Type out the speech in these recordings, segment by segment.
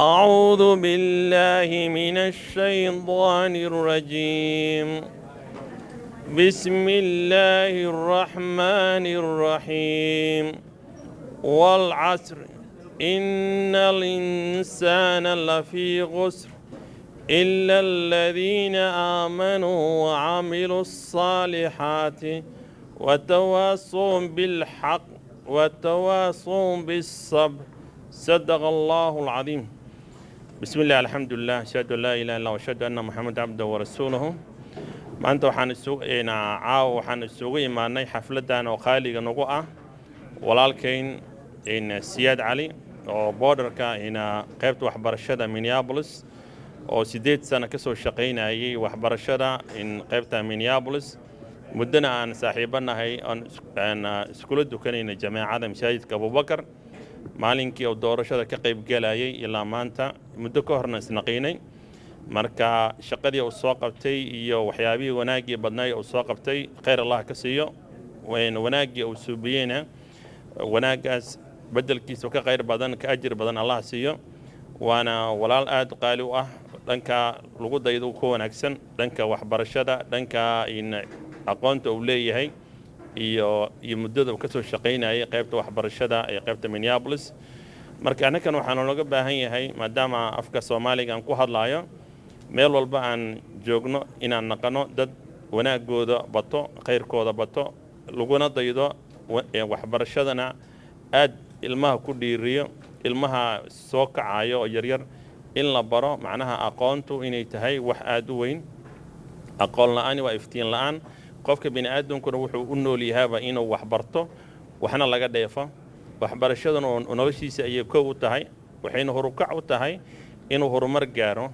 أعوذ بالله من الشيطان الرجيم بسم الله الرحمن الرحيم والعصر إن الإنسان لفي خسر إلا الذين آمنوا وعملوا الصالحات وتواصوا بالحق وتواصوا بالصبر صدق الله العظيم بسم الله الحمد لله أشهد أن لا إله إلا الله وأشهد أن محمد عبده ورسوله maanta waxaan isugu imaanay xafladan oo qaaliga nagu ah walaalkeen Siad cali oo borderka qaybta waxbarashada Minneapolis oo 8 sano ka soo shaqeynayay waxbarashada qaybta Minneapolis muddana aan saaxiibanahay aan iskuul dukanayna jaamacada masaajidka Klobuchar maalinkii oo doorashada ka qayb galayay ilaa maanta muddo ka horna isnaqeynay marka shaqadii uu soo qabtay iyo waxyaabihii wanaagii badnaa uu soo qabtay khayr Allah ka siiyo wanaagii uu suubiyayna wanaagaas bedelkiisa ka khayr badan ka ajir badan Allah siiyo waana walaal aad qaali u ah dhanka lagu daydo ku wanaagsan dhanka waxbarashada dhanka aqoonta uu leeyahay iyo muddada uu ka soo shaqeynayay qaybta waxbarashada ee qaybta Minneapolis marka anakan waxaan looga baahan yahay maadaama afka Soomaaliga aan ku hadlayo meel walba aan joogno inaan naqano dad wanaagooda bato khayrkooda bato laguna daydo waxbarashadana aad ilmaha ku dhiiriyo ilmaha soo kacayo oo yaryar in la baro macnaha aqoontu inay tahay wax aad u weyn aqoon la'aan waa iftiin la'aan qofka bini'aadamkuna wuxuu u nool yahay inuu wax barto waxna laga dheefo waxbarashadana oo noloshiisa ay koow u tahay waxayna horukac u tahay inuu horumar gaaro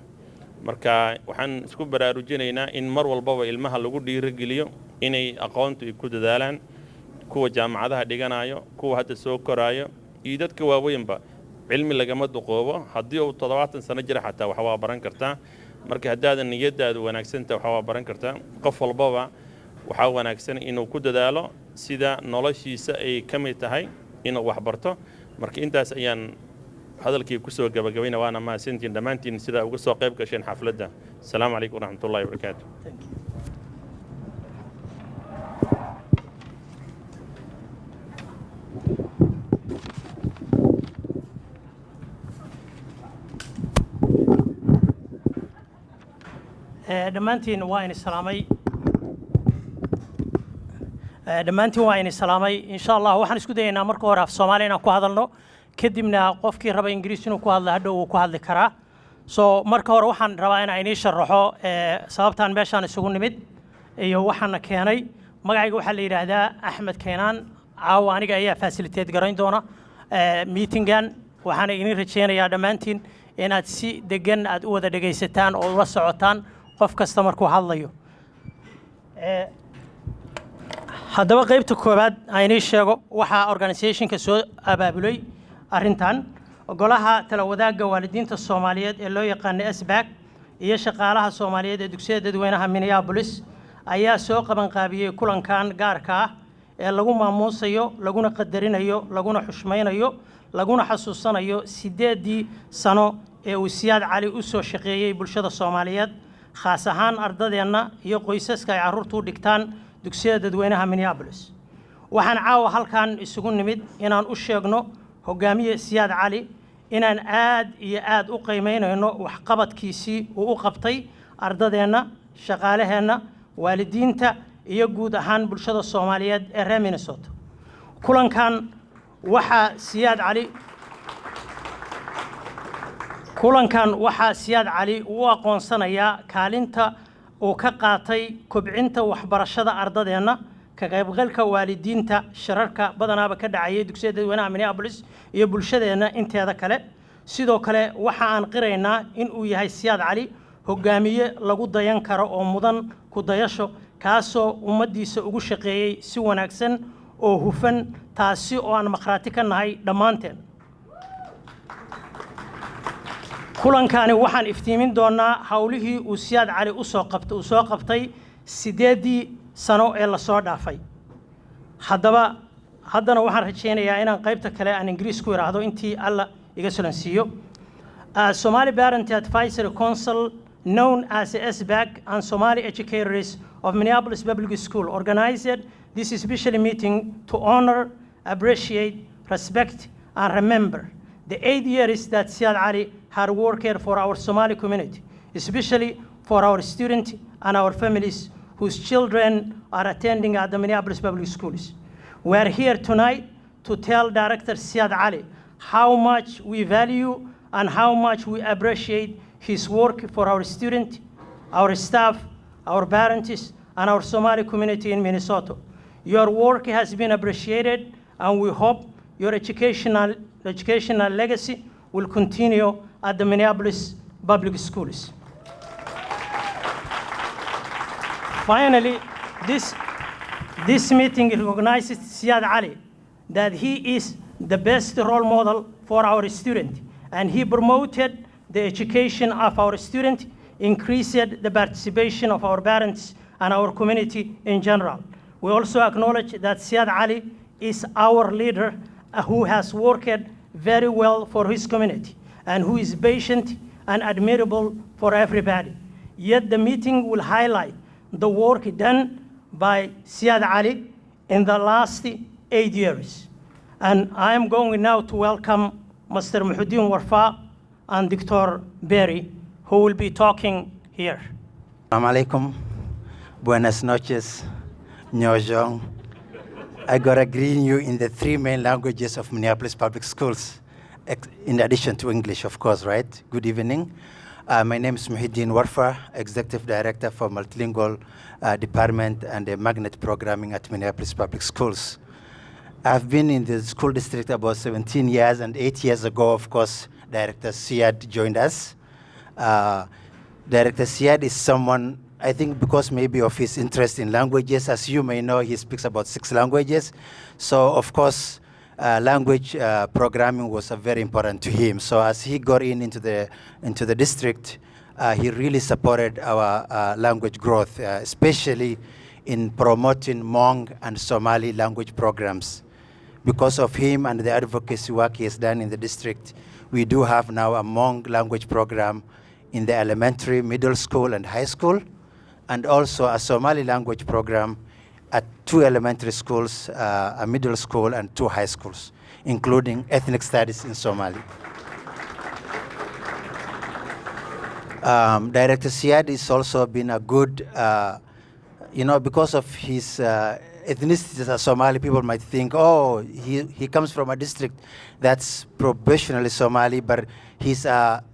marka waxaan isku baraarujinaynaa in mar walba ilmaha lagu dhiirigeliyo inay aqoontu ku dadaalaan kuwa jaamacadaha dhiganayo kuwa hadda soo koraayo iyo dadka waaweynba cilmi lagama duqoobo haddii uu 70 sano jira xataa wax waa baran kartaa marka haddaadan niyadaadu wanaagsantahay wax waa baran kartaa qof walbaba waxa wanaagsan inuu ku dadaalo sida noloshiisa ay ka mid tahay inuu wax barto marka intaas ayaan hadalkii ku soo gabagabayna waana mahadsantiin dhamaantiin sida uga soo qayb gasheen xafladda assalaamu calaykum waraxmatullaahi wabarakaatuh dhammaantiin waa in salaamay insha Allah waxaan isku dayaynaa marka hore af Soomaali inaan ku hadalno kadibna qofkii raba Ingiriis inuu ku hadlo hadhow uu ku hadli karaa so marka hore waxaan rabaa in aan sharaxo sababtan meeshaan isugu nimid iyo waxaan keenay magacayga waxa la yiraahdaa Axmed Keenan caawa aniga ayaa facilitate garayn doona meetingan waxaan idin rajeynayaa dhammaantiin inaad si degan aad u wada dhageysataan oo la socotaan qof kasta markuu hadlayo haddaba qaybta koobaad ayni sheego waxa organizationka soo abaabulay arintan golaha tala wadaagga waalidiinta Soomaaliyeed ee loo yaqaan SBAC iyo shaqaalaha Soomaaliyeed ee dugsiyada dadweynaha Minneapolis ayaa soo qaban qaabiyay kulankan gaarka ah ee lagu maamuusayo laguna qadarinayo laguna xushmaynayo laguna xasuusanayo 8 sano ee uu Siad cali u soo shaqeeyay bulshada Soomaaliyeed khaas ahaan ardadeena iyo qoysaska ay carruurtu dhigtaan dugsiyada dadweynaha Minneapolis waxaan caawa halkan isugu nimid inaan u sheegno hogaamiye Siad cali inaan aad iyo aad u qiimeynayno wax qabadkiisii uu u qabtay ardadeena shaqaalaheena waalidiinta iyo guud ahaan bulshada Soomaaliyeed ee reer Minnesota kulankan waxa Siad cali uu aqoonsanayaa kaalinta uu ka qaatay kobcinta waxbarashada ardadeena ka qaybgalka waalidiinta shirarka badanaaba ka dhacay dugsiyada dadweynaha Minneapolis iyo bulshadeena inteeda kale sidoo kale waxa aan qiraynaa in uu yahay Siad cali hogaamiye lagu dayan karo oo mudan ku dayasho kaasoo ummadiisa ugu shaqeeyay si wanaagsan oo hufan taasi oo aan maqraati ka nahay dhamaanteen kulankani waxaan iftiimin doonaa hawlihii uu Siad cali u soo qabtay 8 sano ee la soo dhaafay haddana waxaan rajeynayaa inaan qaybta kale aan Ingiriis ku iraahdo intii alla iga sulansiiyo Somali Parent Advisory Council, known as the SBAC, and Somali educators of Minneapolis Public School organized this special meeting to honor, appreciate, respect, and remember the 8 years that Siad Ali had worked for our Somali community, especially for our students and our families whose children are attending at the Minneapolis Public Schools. We are here tonight to tell Director Siad Ali how much we value and how much we appreciate his work for our students, our staff, our parents, and our Somali community in Minnesota. Your work has been appreciated, and we hope your educational legacy will continue at the Minneapolis Public Schools. Finally, this meeting recognizes Siad Ali, that he is the best role model for our students, and he promoted the education of our students, increased the participation of our parents and our community in general. We also acknowledge that Siad Ali is our leader who has worked very well for his community and who is patient and admirable for everybody. Yet the meeting will highlight the work done by Siad Ali in the last 8 years. And I am going now to welcome Mr. Muhuddin Warfa and Dr. Berry, who will be talking here. Assalamu alaikum, buenas noches, Nyojong. I gotta greet you in the 3 main languages of Minneapolis Public Schools, in addition to English, of course, right? Good evening. My name is Muhuddin Warfa, Executive Director for Multilingual Department and Magnet Programming at Minneapolis Public Schools. I've been in the school district about 17 years, and 8 years ago, of course, Director Siad joined us. Director Siad is someone, I think because maybe of his interest in languages, as you may know, he speaks about 6 languages. So, of course, language programming was very important to him. So as he got into the district, he really supported our language growth, especially in promoting Hmong and Somali language programs. Because of him and the advocacy work he has done in the district, we do have now a Hmong language program in the elementary, middle school, and high school, and also a Somali language program at 2 elementary schools, a middle school, and 2 high schools, including ethnic studies in Somali. Director Siad has also been a good, because of his ethnicity as a Somali, people might think, oh, he comes from a district that's professionally Somali, but he's a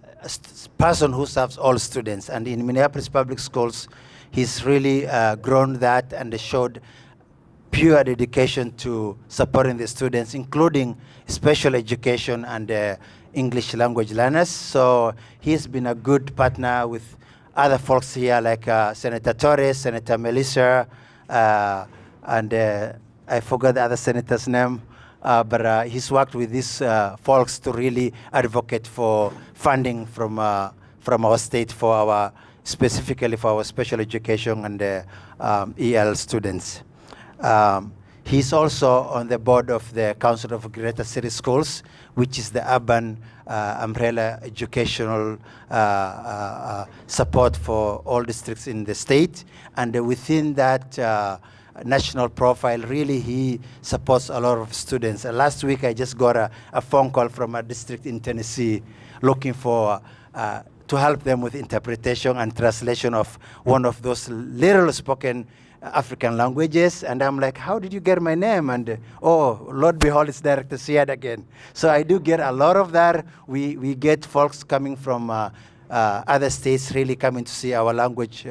person who serves all students. And in Minneapolis Public Schools, he's really grown that and showed pure dedication to supporting the students, including special education and English language learners. So he's been a good partner with other folks here, like Senator Torres, Senator Melissa, and I forgot the other senator's name, but he's worked with these folks to really advocate for funding from our state for our, specifically for our special education and EL students. He's also on the board of the Council of Greater City Schools, which is the urban umbrella educational support for all districts in the state. And within that national profile, really he supports a lot of students. Last week I just got a phone call from a district in Tennessee looking for to help them with interpretation and translation of one of those little spoken African languages. And I'm like, how did you get my name? And oh, Lord behold, it's Director Siad again. So I do get a lot of that. We get folks coming from other states really coming to see our language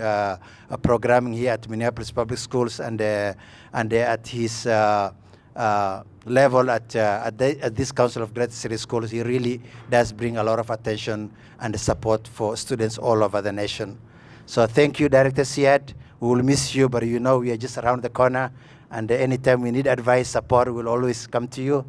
programming here at Minneapolis Public Schools, and at his level at this Council of Greater City Schools, he really does bring a lot of attention and support for students all over the nation. So thank you, Director Siad. We will miss you, but you know we are just around the corner, and anytime we need advice, support, we'll always come to you.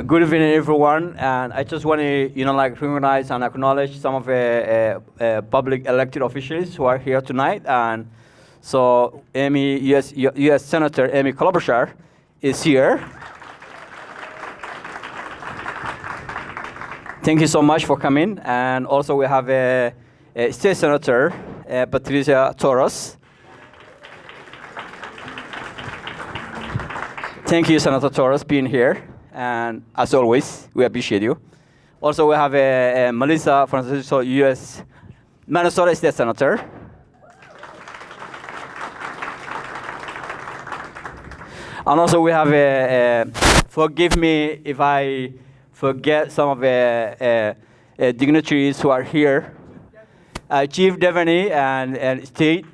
Good evening, everyone, and I just want to, recognize and acknowledge some of the public elected officials who are here tonight. And so, U.S. Senator Amy Klobuchar is here. Thank you so much for coming. And also we have a State Senator, Patricia Torres. Thank you, Senator Torres, being here. And as always, we appreciate you. Also, we have Melissa Franzen, U.S. Minnesota State Senator. And also we have forgive me if I forget some of the dignitaries who are here. Chief Devaney and State.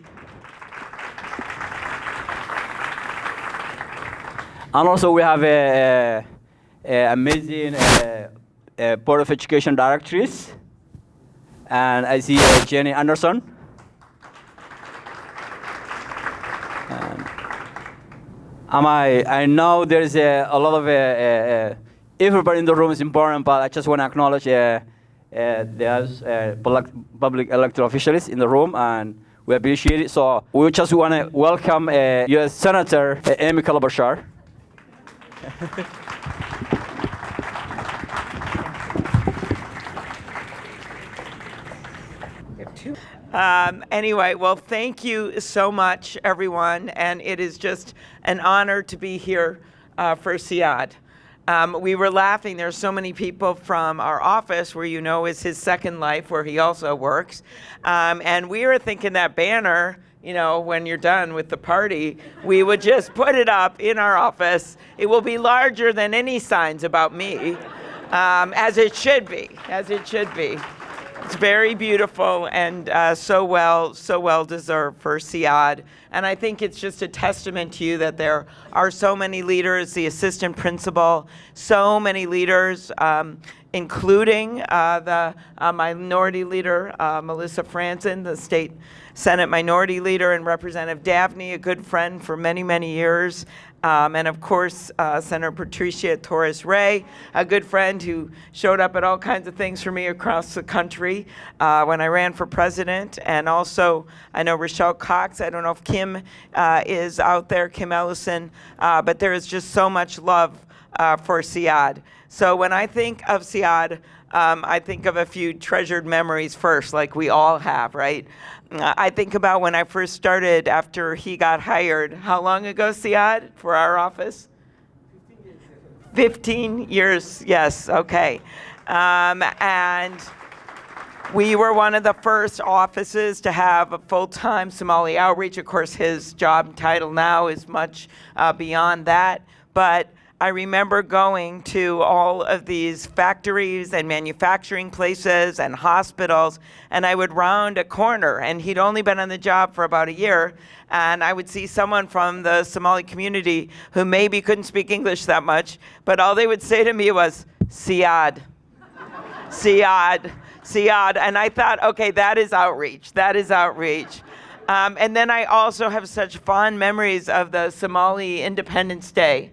And also we have a amazing Board of Education directors. And I see Jenny Anderson. I know there's a lot of everybody in the room is important, but I just want to acknowledge there's public elected officials in the room, and we appreciate it. So we just want to welcome U.S. Senator Amy Klobuchar. Anyway, well, thank you so much, everyone, and it is just an honor to be here for Siad. We were laughing. There are so many people from our office, where you know is his second life, where he also works, and we were thinking that banner, you know, when you're done with the party, we would just put it up in our office. It will be larger than any signs about me, as it should be, as it should be. It's very beautiful and so well deserved for Siad. And I think it's just a testament to you that there are so many leaders, the assistant principal, so many leaders, including the minority leader, Melissa Franzen, the state Senate minority leader, and Representative Davney, a good friend for many, many years. And of course, Senator Patricia Torres Ray, a good friend who showed up at all kinds of things for me across the country when I ran for president. And also, I know Rochelle Cox. I don't know if Kim is out there, Kim Ellison, but there is just so much love for Siad. So when I think of Siad, I think of a few treasured memories first, like we all have, right? I think about when I first started after he got hired. How long ago, Siad, for our office? 15 years, yes, okay. And we were one of the first offices to have a full-time Somali outreach. Of course, his job title now is much beyond that, but I remember going to all of these factories and manufacturing places and hospitals, and I would round a corner, and he'd only been on the job for about a year, and I would see someone from the Somali community who maybe couldn't speak English that much, but all they would say to me was, Siad, Siad, Siad, and I thought, okay, that is outreach, that is outreach. And then I also have such fond memories of the Somali Independence Day,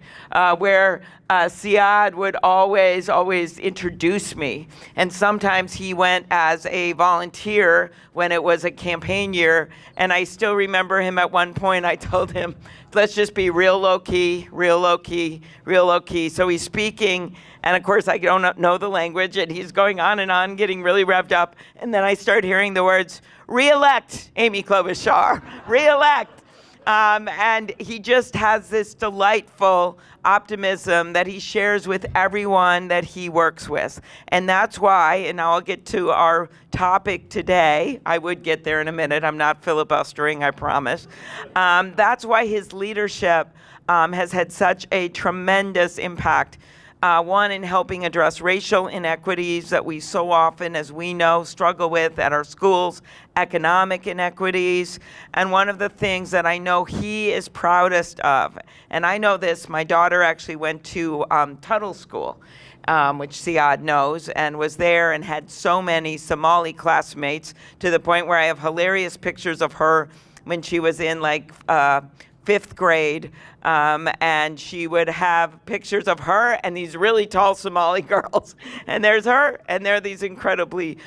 where Siad would always introduce me. And sometimes he went as a volunteer when it was a campaign year. And I still remember him at one point, I told him, let's just be real low key, real low key, real low key. So he's speaking, and of course I don't know the language, and he's going on, getting really revved up. And then I start hearing the words, re-elect Amy Klobuchar, re-elect. And he just has this delightful optimism that he shares with everyone that he works with. And that's why, and now I'll get to our topic today. I would get there in a minute. I'm not filibustering, I promise. That's why his leadership has had such a tremendous impact. One, in helping address racial inequities that we so often, as we know, struggle with at our schools, economic inequities. And one of the things that I know he is proudest of, and I know this, my daughter actually went to Tuttle School, which Siad knows, and was there and had so many Somali classmates, to the point where I have hilarious pictures of her when she was in like 5th grade, and she would have pictures of her and these really tall Somali girls. And there's her, and they're these incredibly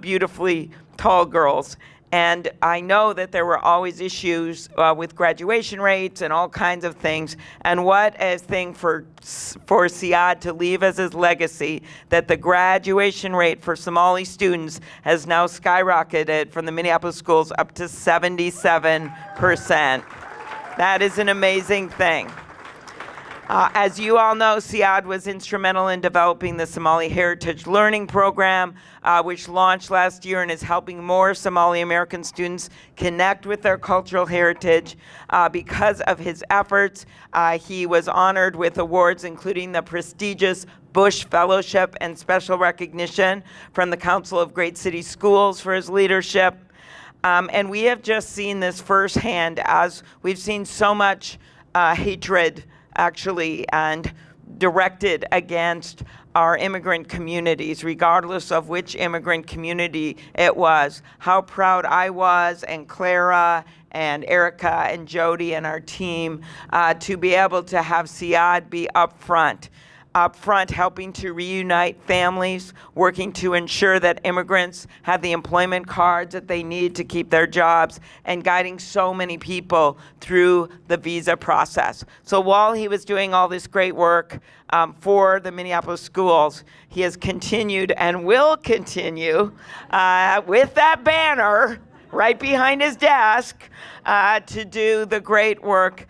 beautifully tall girls. And I know that there were always issues with graduation rates and all kinds of things. And what a thing for Siad to leave as his legacy, that the graduation rate for Somali students has now skyrocketed from the Minneapolis schools up to 77%. That is an amazing thing. As you all know, Siad was instrumental in developing the Somali Heritage Learning Program, which launched last year and is helping more Somali American students connect with their cultural heritage. Because of his efforts, he was honored with awards including the prestigious Bush Fellowship and special recognition from the Council of Great City Schools for his leadership. And we have just seen this firsthand as we've seen so much hatred actually and directed against our immigrant communities, regardless of which immigrant community it was. How proud I was, and Clara and Erica and Jody and our team to be able to have Siad be up front helping to reunite families, working to ensure that immigrants have the employment cards that they need to keep their jobs, and guiding so many people through the visa process. So while he was doing all this great work for the Minneapolis schools, he has continued and will continue with that banner right behind his desk to do the great work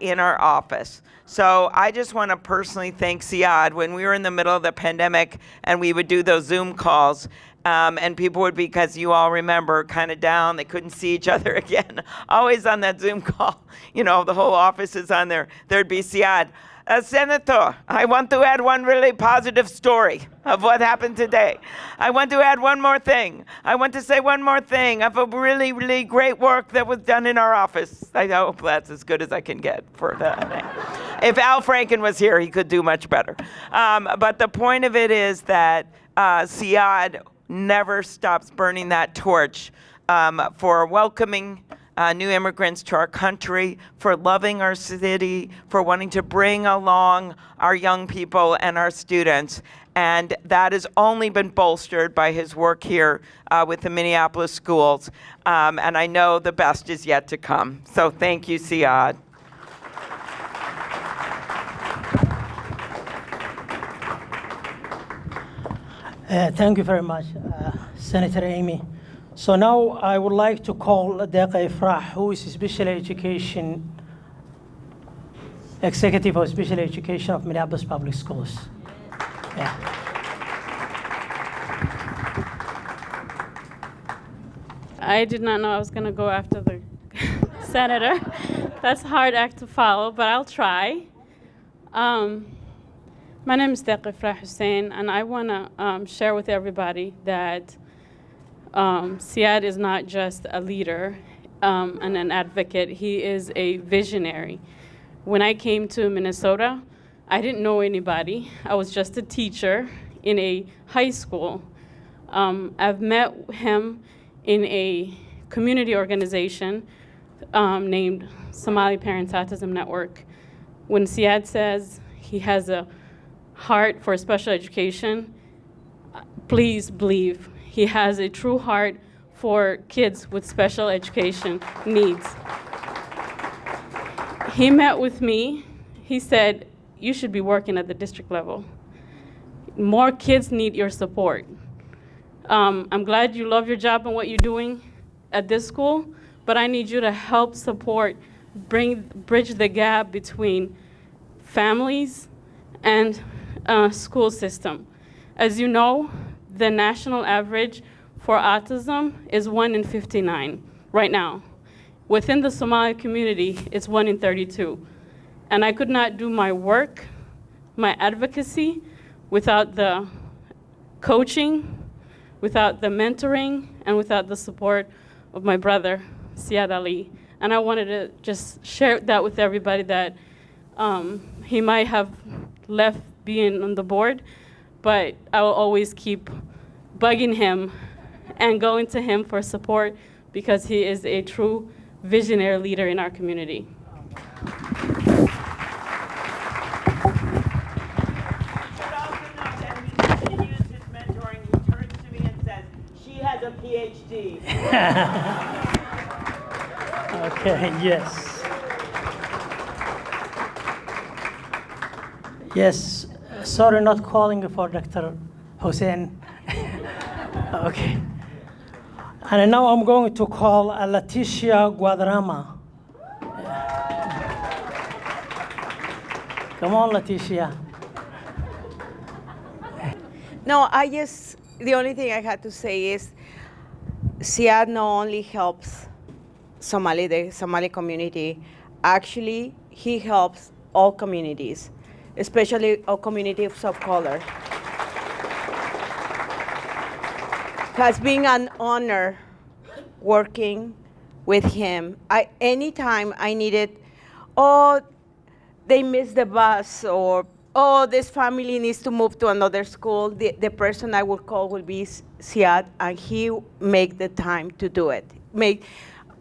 in our office. So I just want to personally thank Siad. When we were in the middle of the pandemic and we would do those Zoom calls, and people would be, because you all remember, kind of down, they couldn't see each other again, always on that Zoom call, you know, the whole office is on there, there'd be Siad. Senator, I want to add one really positive story of what happened today. I want to add one more thing. I want to say one more thing of a really, really great work that was done in our office. I hope that's as good as I can get for that. If Al Franken was here, he could do much better. But the point of it is that Siad never stops burning that torch for welcoming new immigrants to our country, for loving our city, for wanting to bring along our young people and our students. And that has only been bolstered by his work here with the Minneapolis schools. And I know the best is yet to come. So thank you, Siad. Thank you very much, Senator Amy. So now I would like to call Deqa Ifrah, who is Special Education Executive of Special Education of Minneapolis Public Schools. Yeah. I did not know I was going to go after the senator. That's a hard act to follow, but I'll try. My name is Deqa Ifrah Hussein, and I want to share with everybody that Siad is not just a leader and an advocate. He is a visionary. When I came to Minnesota, I didn't know anybody. I was just a teacher in a high school. I've met him in a community organization named Somali Parents Autism Network. When Siad says he has a heart for special education, please believe he has a true heart for kids with special education needs. He met with me. He said, you should be working at the district level. More kids need your support. I'm glad you love your job and what you're doing at this school, but I need you to help support, bridge the gap between families and school system. As you know, the national average for autism is 1 in 59 right now. Within the Somali community, it's 1 in 32. And I could not do my work, my advocacy, without the coaching, without the mentoring, and without the support of my brother, Siad Ali. And I wanted to just share that with everybody, that he might have left being on the board, but I will always keep bugging him and going to him for support, because he is a true visionary leader in our community. PhD. Okay, yes. Yes, sorry not calling for Dr. Hussein. Okay. And now I'm going to call Leticia Guadarrama. Come on, Leticia. No, the only thing I had to say is Siad not only helps the Somali community, actually he helps all communities, especially our community of color. It has been an honor working with him. Anytime I needed, they missed the bus, or this family needs to move to another school, the person I would call will be Siad, and he make the time to do it.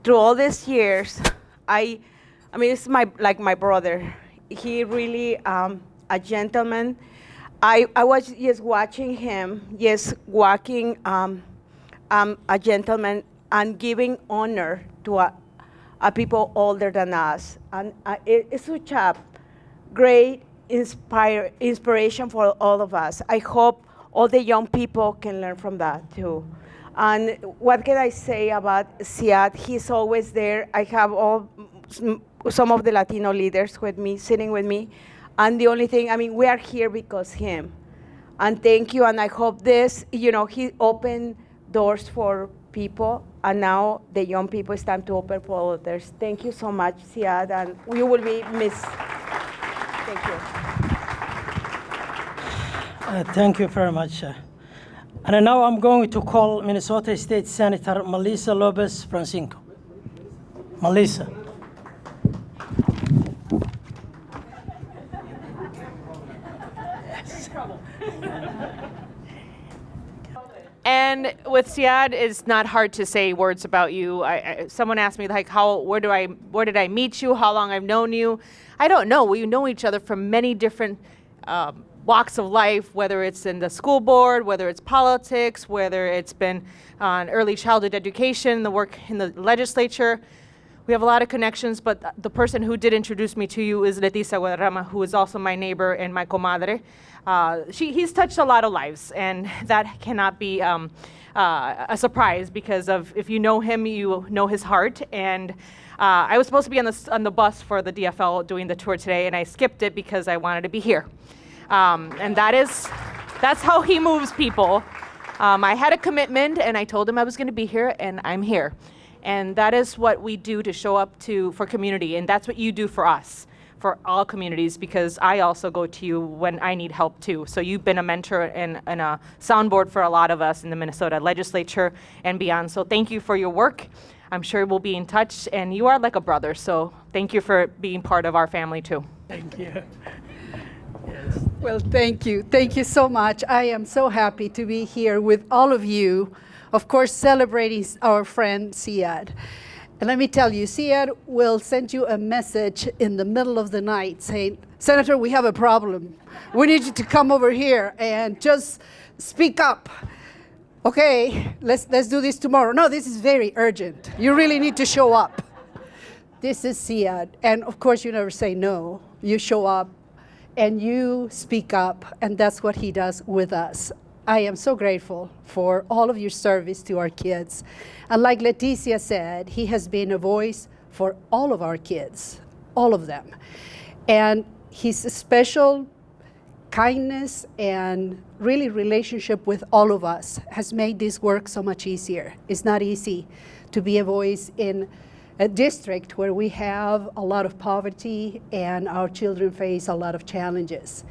Through all these years, I mean, it's like my brother. He really a gentleman. I was just watching him, just walking a gentleman and giving honor to a people older than us. And it's such a great inspiration for all of us. I hope all the young people can learn from that too. And what can I say about Siad? He's always there. I have some of the Latino leaders with me, sitting with me. And the only thing, I mean, we are here because him. And thank you, and I hope this, he opened doors for people, and now the young people, it's time to open for others. Thank you so much, Siad, and you will be missed. Thank you. Thank you very much. And now I'm going to call Minnesota State Senator Melissa Lopez Francisco. Melissa. And with Siad, it's not hard to say words about you. Someone asked me, like, where did I meet you? How long I've known you? I don't know. We know each other from many different walks of life, whether it's in the school board, whether it's politics, whether it's been on early childhood education, the work in the legislature. We have a lot of connections, but the person who did introduce me to you is Leticia Guadarrama, who is also my neighbor and my comadre. He's touched a lot of lives, and that cannot be a surprise, because if you know him, you know his heart. And I was supposed to be on the bus for the DFL doing the tour today, and I skipped it because I wanted to be here. And that's how he moves people. I had a commitment, and I told him I was going to be here, and I'm here. And that is what we do to show up for community, and that's what you do for us, for all communities, because I also go to you when I need help too. So you've been a mentor and a soundboard for a lot of us in the Minnesota legislature and beyond. So thank you for your work. I'm sure we'll be in touch, and you are like a brother, so thank you for being part of our family too. Thank you. Well, thank you. Thank you so much. I am so happy to be here with all of you, of course, celebrating our friend Siad. And let me tell you, Siad will send you a message in the middle of the night saying, Senator, we have a problem. We need you to come over here and just speak up. Okay, let's do this tomorrow. No, this is very urgent. You really need to show up. This is Siad. And of course, you never say no. You show up and you speak up, and that's what he does with us. I am so grateful for all of your service to our kids. And like Leticia said, he has been a voice for all of our kids, all of them. And his special kindness and really relationship with all of us has made this work so much easier. It's not easy to be a voice in a district where we have a lot of poverty and our children face a lot of challenges.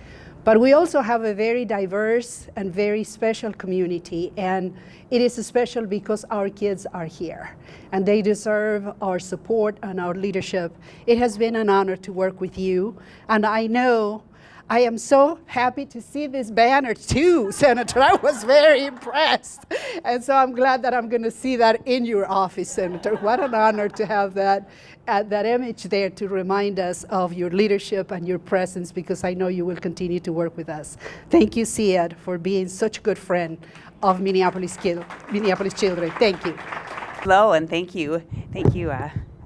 But we also have a very diverse and very special community, and it is special because our kids are here and they deserve our support and our leadership. It has been an honor to work with you, and I know I am so happy to see this banner too, Senator. I was very impressed. And so I'm glad that I'm going to see that in your office, Senator. What an honor to have that image there to remind us of your leadership and your presence, because I know you will continue to work with us. Thank you, Siad, for being such a good friend of Minneapolis children. Thank you. Hello, and thank you,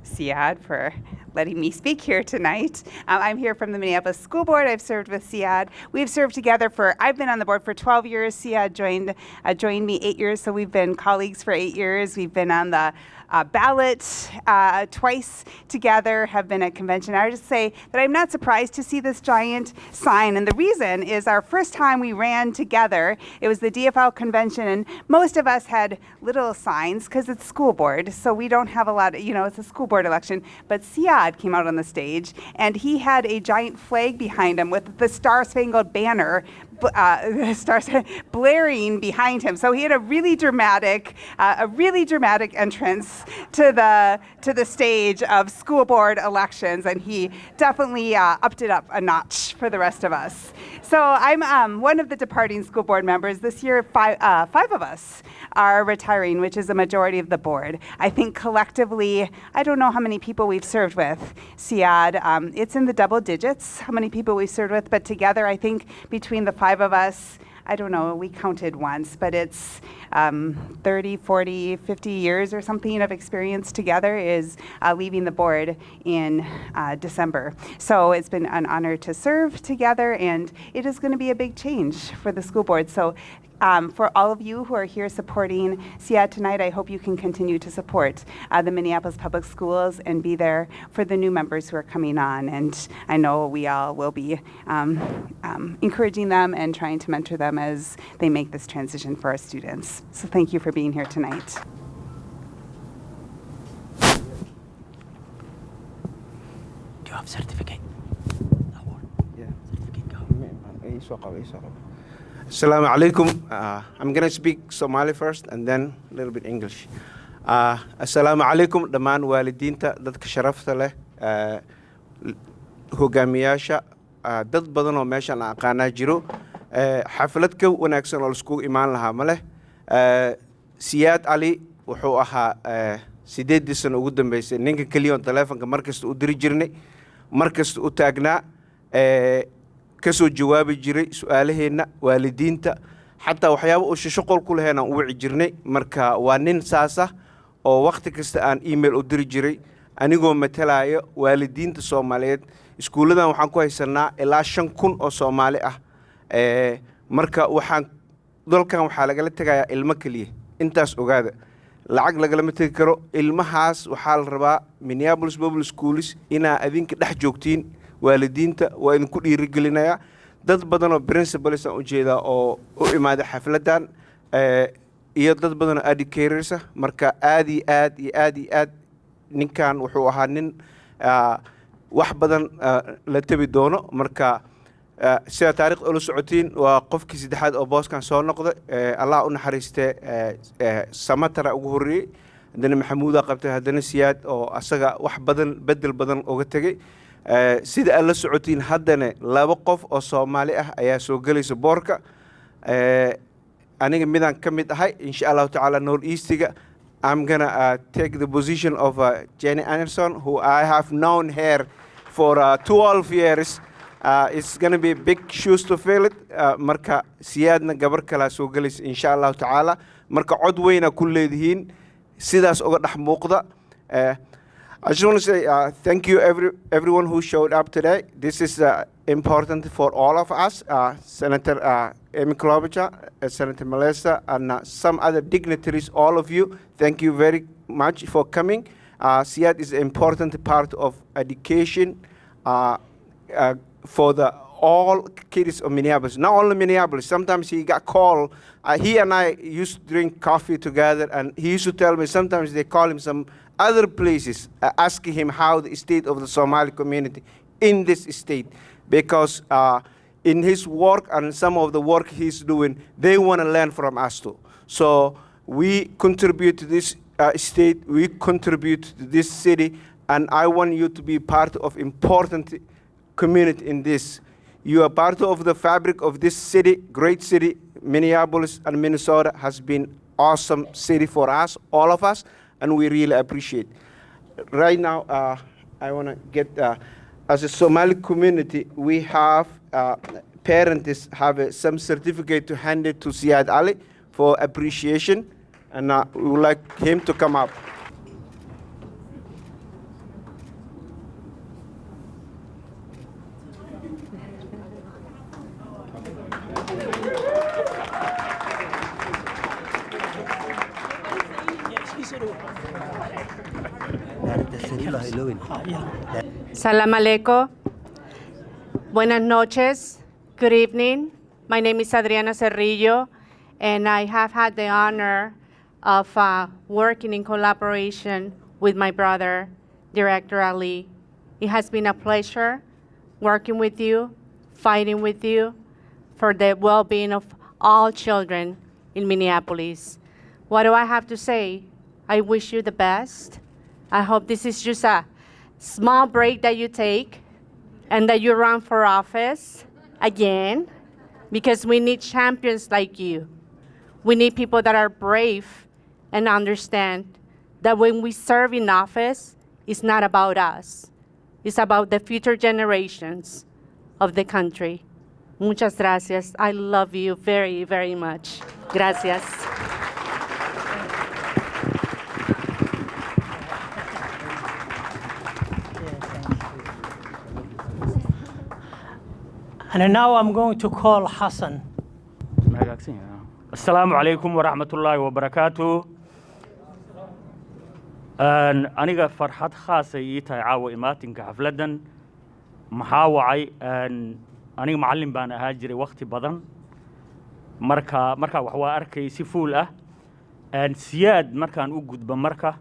Siad, for letting me speak here tonight. I'm here from the Minneapolis School Board. I've served with Siad. We've served together I've been on the board for 12 years. Siad joined me 8 years, so we've been colleagues for 8 years. We've been on the ballot twice together, have been at convention. I would just say that I'm not surprised to see this giant sign, and the reason is our first time we ran together, it was the DFL convention, and most of us had little signs because it's school board, so we don't have a lot of, it's a school board election, but Siad came out on the stage, and he had a giant flag behind him with the Star-Spangled Banner stars blaring behind him. So he had a really dramatic entrance to the stage of school board elections, and he definitely upped it up a notch for the rest of us. So I'm one of the departing school board members. This year, five of us are retiring, which is a majority of the board. I think collectively, I don't know how many people we've served with, Siad. It's in the double digits, how many people we've served with, but together, I think between the five of us, I don't know, we counted once, but it's 30, 40, 50 years or something of experience together is leaving the board in December. So it's been an honor to serve together, and it is going to be a big change for the school board. So for all of you who are here supporting Siad tonight, I hope you can continue to support the Minneapolis Public Schools and be there for the new members who are coming on. And I know we all will be encouraging them and trying to mentor them as they make this transition for our students. So thank you for being here tonight. Do you have certificate? Yeah. Assalamu alaikum. I'm going to speak Somali first and then a little bit English. Assalamu alaikum dhammaan waalidiinta, dadka sharafta leh, hogaamiyaasha, dad badan oo meeshan aan aqaanaa jiro. Xaflad ka wanaagsan oo isku imaan lahaa ma leh. Siad Ali wuxuu ahaa 8 sano ugu dambeysay ninka kaliya oo telefoonka markasta u diri jirnay, markasta u taagnaa, kasoo jawaabi jiray su'aalaheena waalidiinta, xataa waxyaabo uu shaqo ku lahayn aan u wici jirnay. Marka waa nin saas ah oo waqti kasta aan email u diri jiray anigoo matalaya waalidiinta Soomaaliyeed. Iskuuladan waxaan ku haysanaa ilaa 5,000 oo Soomaali ah. Marka dalkan waxaa lagala tagayaa ilmo kaliya, intaas ogaada. Lacag lagalama tagi karo. Ilmahaas waxaa la rabaa Minneapolis Public Schools inaa adinka dhex joogtiin. waalidiinta waa idinku dhiirigelinayaa. Dad badan oo principals aan u jeedaa oo u imaada xafladan, iyo dad badan oo educators ah. Marka aad iyo aad ninkan wuxuu ahaa nin wax badan la tabi doono. Marka sida taariikhda ula socotiin waa qofkii saddexaad oo booskan soo noqday. Allah u naxariistay Samatara ugu horreeyay, haddana Maxamuuda qabtay, haddana Siad oo asaga wax badan bedel badan uga tagay. sida aan la socotiin haddana 2 qof oo Soomaali ah ayaa soo galaysa boorka. Aniga midaan ka mid ahay insha Allah ta'ala Northeastiga. I'm gonna take the position of Jenny Anderson, who I have known her for 12 years. It's gonna be big shoes to fill it. Marka Siadna gabar kala soo galaysa insha Allah ta'ala. Marka cod weyna ku leedihiin sidaas uga dhex muuqda. I just want to say thank you everyone who showed up today. This is important for all of us. Senator Amy Klobuchar, Senator Melissa, and some other dignitaries, all of you, thank you very much for coming. Siad is an important part of education for all kids of Minneapolis, not only Minneapolis. Sometimes he got called. He and I used to drink coffee together, and he used to tell me sometimes they call him some other places, asking him how the state of the Somali community in this state, because in his work and some of the work he's doing, they want to learn from us too. So we contribute to this state, we contribute to this city, and I want you to be part of important community in this. You are part of the fabric of this city, great city. Minneapolis and Minnesota has been awesome city for us, all of us, and we really appreciate. Right now, I want to get, as a Somali community, we have parents have some certificate to hand it to Siad Ali for appreciation, and we would like him to come up. Salam alaikum. Buenas noches. Good evening. My name is Adriana Cerrillo, and I have had the honor of working in collaboration with my brother, Director Ali. It has been a pleasure working with you, fighting with you for the well-being of all children in Minneapolis. What do I have to say? I wish you the best. I hope this is just a small break that you take and that you run for office again, because we need champions like you. We need people that are brave and understand that when we serve in office, it's not about us. It's about the future generations of the country. Muchas gracias. I love you very, very much. Gracias. And now I'm going to call Hassan. Assalamu alaikum wa rahmatullahi wa barakatuh. Aniga farxad khaasa ii tahay caawa imaatinka xafladan. Maxaa wacay aniga macallin baan ahaa jiray waqti badan. Marka wax waa arkay si fuul ah. Siyaad markaan u gudbo marka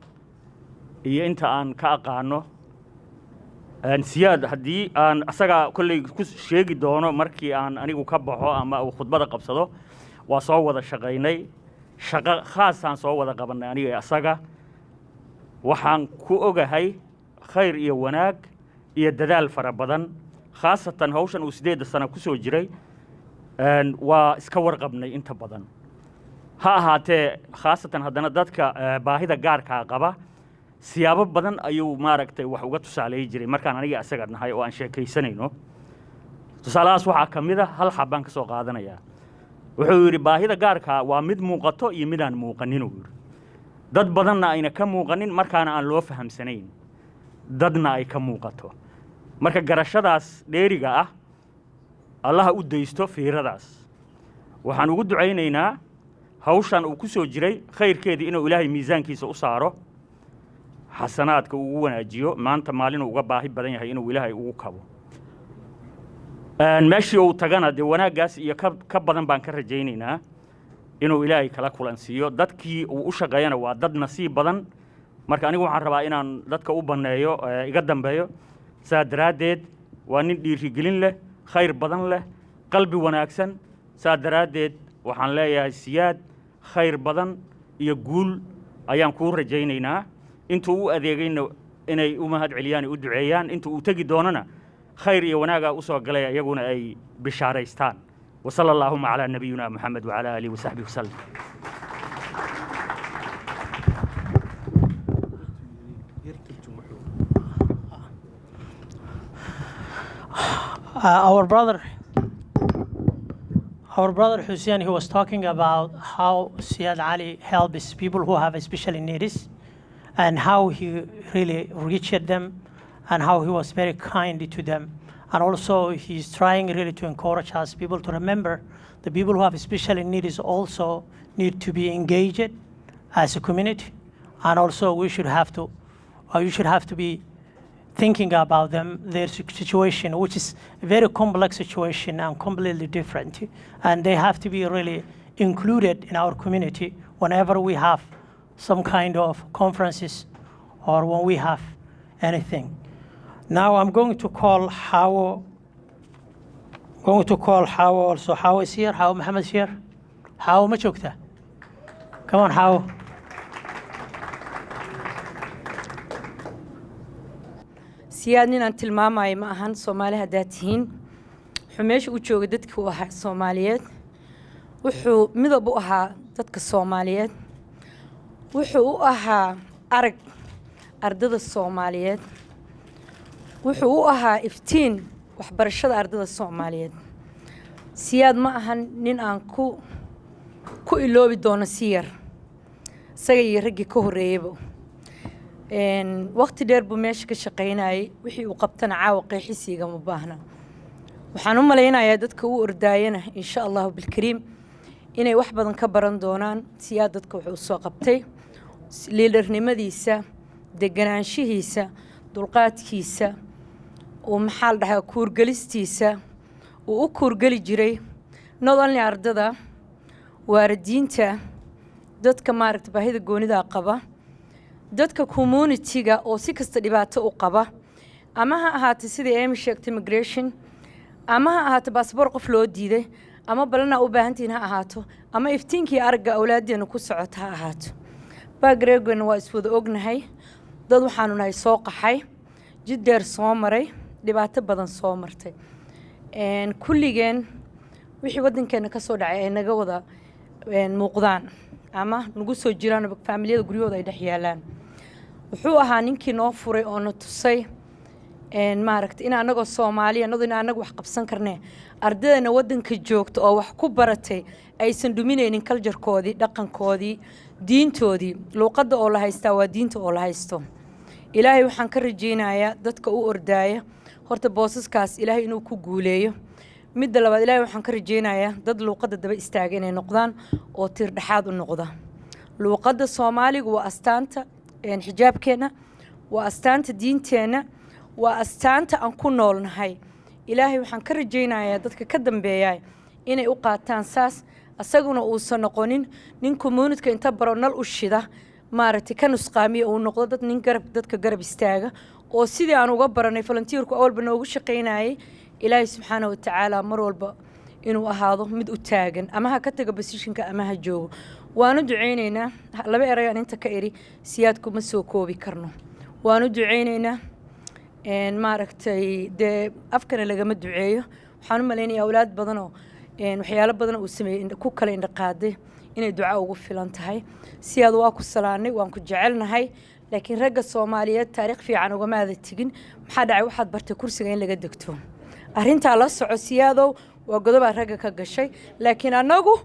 iyo inta aan ka aqaano. Siyaad haddii aan asaga kolley ku sheegi doono markii aan anigu ka baxo ama uu khudbada qabsado waa soo wada shaqaynay shaqo khaasaan soo wada qabanay aniga asaga waxaan ku ogahay khayr iyo wanaag iyo dadaal fara badan khaasatan hawshan uu 8 sano ku soo jiray waa iska warqabnay inta badan ha ahaatee khaasatan haddana dadka baahida gaarka qaba siyaabo badan ayuu maaragtay wax uga tusaaleeyay jiray markaan aniga asaga nahay oo aan sheekaysanayno tusaalahaas waxaa ka mid ah hal xabaan ka soo qaadanayaa wuxuu yidhi baahida gaarka waa mid muuqato iyo mid aan muuqanin uu yidhi dad badanna ayna ka muuqanin markaana aan loo fahamsanayn dadna ay ka muuqato marka garashadaas dheeriga ah allaha u daysto fiiradaas waxaan ugu ducaynaynaa hawshan uu ku soo jiray khayrkeedii inuu ilaahay miisaankiisa u saaro xasanaadka ugu wanaajiyo maanta maalin uga baahi badan yahay inuu ilaahay ugu kabo meeshii uu tagana dee wanaaggaas iyo ka badan baan ka rajaynaynaa inuu ilaahay kala kulansiiyo dadkii uu u shaqeeyana waa dad nasiib badan marka anigu waxaan rabaa inaan dadka u banneeyo iga dambeeyo saa daraaddeed waa nin dhiirigelin leh khayr badan leh qalbi wanaagsan saa daraaddeed waxaan leeyahay Siyaad khayr badan iyo guul ayaan kuu rajaynaynaa intuu u adeegayna inay u mahad celiyaan u duceeyaan intuu u tagi doonana khayr iyo wanaaga u soo galay iyaguna ay bishaaraystaan wa sallallahu ala nabiyina Muhammad wa ala alihi wa sahbihi wasallam Our brother Hussein, he was talking about how Siad Ali helps people who have special needs and how he really reached them and how he was very kind to them. And also he's trying really to encourage us people to remember the people who have special needs also need to be engaged as a community. And also we should have to, you should have to be thinking about them, their situation, which is a very complex situation and completely different. And they have to be really included in our community whenever we have some kind of conferences or when we have anything. Now I'm going to call Hawa. Also. Hawa is here. Hawa Muhammad is here. Hawa Machukta. Come on, Hawa. Siad ninaan tilmaamayo ma ahan Soomaali haddaad tihiin meesha u joogay dadkii u ahaa Soomaaliyeed wuxuu midab u ahaa dadka Soomaaliyeed wuxuu u ahaa arag ardada Soomaaliyeed wuxuu u ahaa iftiin waxbarashada ardada Soomaaliyeed Siad ma ahan nin aan ku iloobi doono siyar isaga iyo raggii ka horeeyayba waqti dheer buu meesha ka shaqaynayay wixii uu qabtana caawa qeexisiga ma baahna waxaan u maleynayaa dadka uu ordaayana insha Allah bilkariim inay wax badan ka baran doonaan Siad dadka wuxuu soo qabtay leadernimadiisa deganaanshihiisa dulqaadkiisa oo maxal dhahay kuurgalistiisa uu u kuurgali jiray not only ardada waalidiinta dadka maaragtay baahida goonida qaba dadka community-ga oo si kasta dhibaato u qaba ama ha ahaato sidii ay sheegtay immigration ama ha ahaato passport qof loo diiday ama balana u baahantiin ha ahaato ama iftiinkii aragga awlaadeena ku socota ha ahaato background waa iswada ognahay dad waxaanu nahay soo qaxay jid dheer soo maray dhibaato badan soo martay kulligeen wixii wadankeena ka soo dhacay ay naga wada muuqdaan ama nagu soo jiraan familiyada guryahooda ay dhex yaalaan wuxuu ahaa ninkii noo furay oo na tusay maaragtay in anagoo Soomaaliya anagu wax qabsan karnaa ardayda wadanka joogto oo wax ku baratay aysan dhuminaynin culture-koodii dhaqankoodii diintoodii luqadda oo la haystaa waa diinta oo la haysto ilaahay waxaan ka rajeynayaa dadka u ordaaya horta boosaskaas ilaahay inuu ku guuleeyo midda labaad ilaahay waxaan ka rajeynayaa dad luqadda daba istaaga inay noqdaan oo tir dhaxaad u noqda luqadda Soomaaliga waa astaanta xijaabkeena waa astaanta diinteena waa astaanta aan ku noolnahay ilaahay waxaan ka rajeynayaa dadka ka dambeeya inay u qaataan saas asaguna uusan noqonin nin community-ka inta baronal u shida maaragtay ka nusqaamiyo uu noqdo dad nin dadka garab istaaga oo sidii aan uga baranay volunteer-ku awalba noogu shaqaynayay ilaahay subxaanahu wa tacaala mar walba inuu ahaado mid u taagan ama ha ka tago position-ka ama ha joogo waanu duceynaynaa laba eray aan inta ka iri Siad kuma soo koobi karno waanu duceynaynaa maaragtay de afkana lagama duceeyo waxaan u maleynayaa awlaad badan oo waxyaalo badan uu sameeyay ku kala indhaqaaday inay duca ugu filan tahay Siad waa ku salaanay waan ku jecelnahay laakiin ragga Soomaaliyeed taariikh fiican uga maada tigin maxaa dhacay waxaad bartay kursiga in laga degto arrinta la soco Siadow waa godoba ragga ka gashay laakiin anagu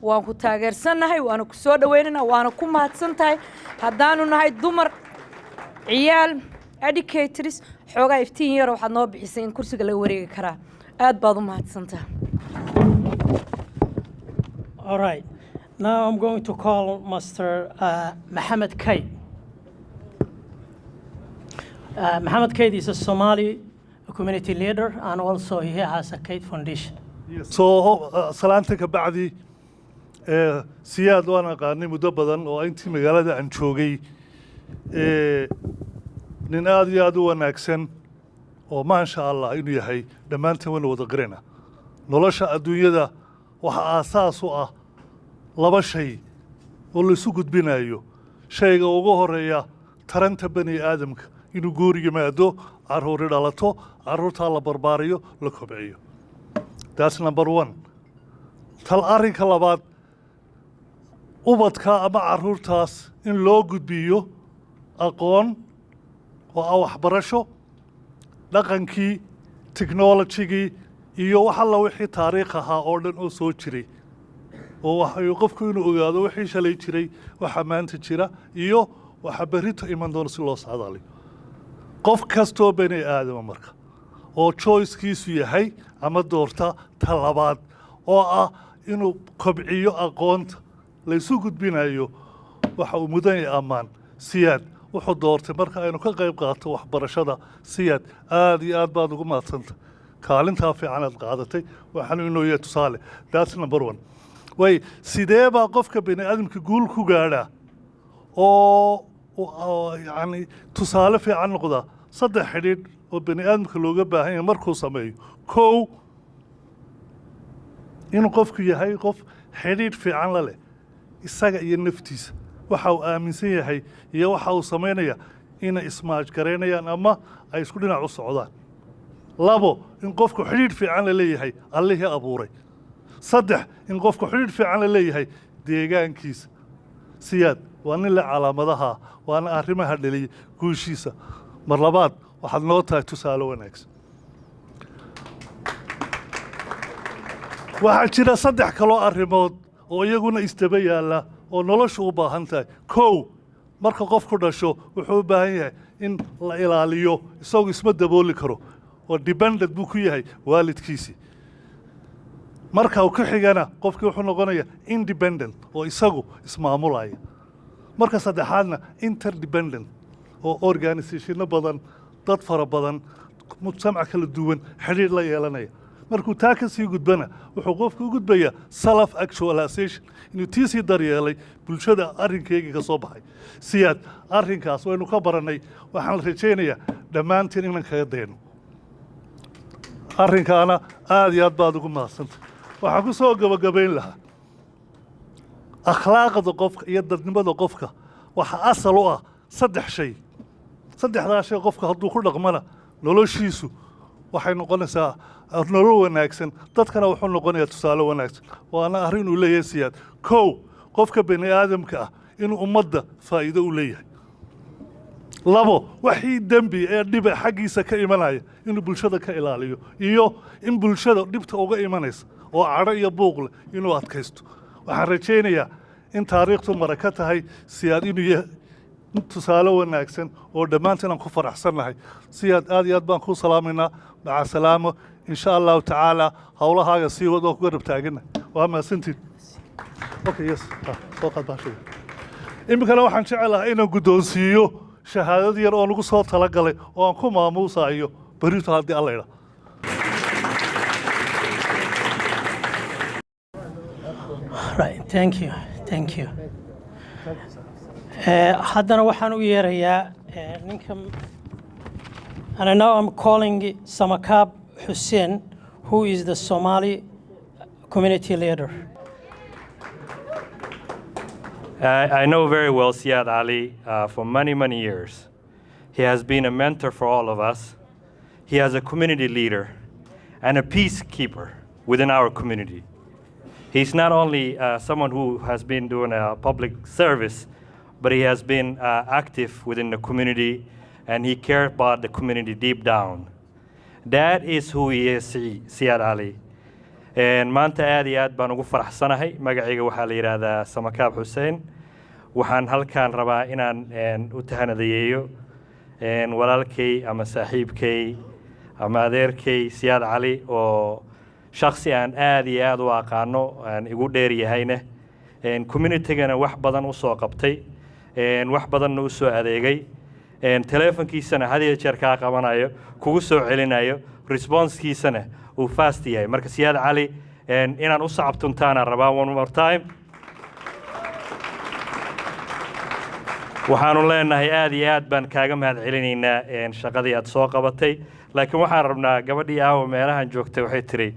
waan ku taageersanahay waan ku soo dhaweynaa waan ku mahadsantahay haddaanu nahay dumar ciyaal educators xoogaa iftiin yar waxaad noo bixisay in kursiga laga wareegi karaa aad baad u mahadsantahay All right. Now I'm going to call Mr. Mohammed Kay. Mohammed Kay is a Somali community leader and also he has a Kate Foundation. So salaanta ka bacdi Siad waan aqaanay muddo badan oo intii magaalada aan joogay nin aad iyo aad u wanaagsan oo maasha Allah inuu yahay dhammaanteen wada wada qarina nolosha adduunyada waxa aasaas u ah laba shay oo la isu gudbinayo shayga ugu horeeya taranta bani aadamka inuu guur yimaado carruur dhalato carruurta la barbaariyo la kobciyo that's number 1 tal arrinka labaad ubadka ama carruurtaas in loo gudbiyo aqoon oo waxbarasho dhaqankii technology-gii iyo wax alla wixii taariikh ahaa oo dhan oo soo jiray oo waxa qofku inuu ogaado wixii shalay jiray waxa maanta jira iyo waxa berrito iman doona si loo socdaaliyo qof kastoo bani aadama marka oo choice-kiisu yahay ama doorta talabaad oo ah inuu kobciyo aqoonta la isu gudbinayo waxa uu mudan yahay ammaan Siad wuxuu doortay marka aynu ka qayb qaato waxbarashada Siad aad iyo aad baad ugu mahadsantahay kaalinta fiican aad qaadatay waxaan inuu yahay tusaale that's number 1 way sidee baa qofka bani aadamka guul ku gaadha oo yani tusaale fiican noqda saddex xidhiidh oo bani aadamka looga baahan yahay markuu sameeyo kow inuu qofku yahay qof xidhiidh fiican la leh isaga iyo naftiisa waxa uu aaminsan yahay iyo waxa uu sameynaya inay ismaaj gareynayaan ama ay isku dhinac u socdaan labo in qofku xidhiidh fiican la leeyahay allihii abuuray saddex in qofku xidhiidh fiican la leeyahay deegaankiisa siyaad waa nin le calaamadaha waana arrimaha dhaliyay guushiisa mar labaad waxaad noo tahay tusaale wanaagsan waxaa jira saddex kaloo arrimood oo iyaguna isdaba yaalla oo noloshu u baahan tahay kow marka qofku dhasho wuxuu u baahan yahay in la ilaaliyo isagu isma dabooli karo oo dependent buu ku yahay waalidkiisii marka uu ku xigana qofkii wuxuu noqonayaa independent oo isagu ismaamulaya marka saddexaadna interdependent oo organisationno badan dad fara badan mujtamac kala duwan xidhiidh la yeelanaya markuu taa ka sii gudbana wuxuu qofku u gudbayaa self actualization inuu tii sii daryeelay bulshada arrinkeygii ka soo baxay siyaad arrinkaas waynu ka barannay waxaan la rajaynayaa dhammaantiin inaan kaga dayno arrinkaana aad iyo aad baad ugu mahadsantay waxaan ku soo gabagabayn lahaa akhlaaqda qofka iyo dadnimada qofka waxaa asal u ah saddex shay saddexdaa shay qofka hadduu ku dhaqmana noloshiisu waxay noqonaysaa nolol wanaagsan dadkana wuxuu noqonayaa tusaale wanaagsan waana arrin uu leeyahay siyaad kow qofka bani aadamka ah inuu ummadda faa'iido u leeyahay labo waxii dembi ee dhiba xaggiisa ka imanaya inuu bulshada ka ilaaliyo iyo in bulshada dhibta uga imanaysa oo cadho iyo buuq leh inuu adkaysto waxaan rajaynayaa in taariikhtu mara ka tahay siyaad inuu yahay tusaale wanaagsan oo dhammaantiin aan ku faraxsannahay siyaad aad iyo aad baan kuu salaamaynaa maca salaamo in sha allahu tacaala howlahaaga sii wad oo ku garab taagana waa mahadsantiin okay yes soo qaad baashiga iminkana waxaan jecelahay inaan guddoonsiiyo shahaadad yar oo nagu soo talagalay oo aan ku maamuusayo berito haddii alla idha Right, thank you, thank you. Haddana waxaan u yeerayaa ninka, and now I'm calling Samakab Hussein, who is the Somali community leader. I know very well Siad Ali for many, many years. He has been a mentor for all of us. He is a community leader and a peacekeeper within our community. He's not only someone who has been doing a public service, but he has been active within the community and he cares about the community deep down. That is who he is, Siad Ali. And maanta aad iyo aad baan ugu faraxsanahay magacayga waxaa la yiraahdaa Samakab Hussein waxaan halkaan rabaa inaan u tahanadeeyo walaalkay ama saaxiibkay ama adeerkay Siad Ali oo shakhsi aan aad iyo aad u aqaano aan igu dheer yahayna community-gana wax badan u soo qabtay wax badan u soo adeegay telefonkiisana had iyo jeer ka qabanayo kugu soo celinayo response-kiisana uu fast yahay marka Siad Ali inaan u sacabtuntaana rabaa one more time waxaanu leenahay aad iyo aad baan kaaga mahadcelinaynaa shaqadii aad soo qabatay laakiin waxaan rabnaa gabadhii aawo meelahan joogtay waxay tiri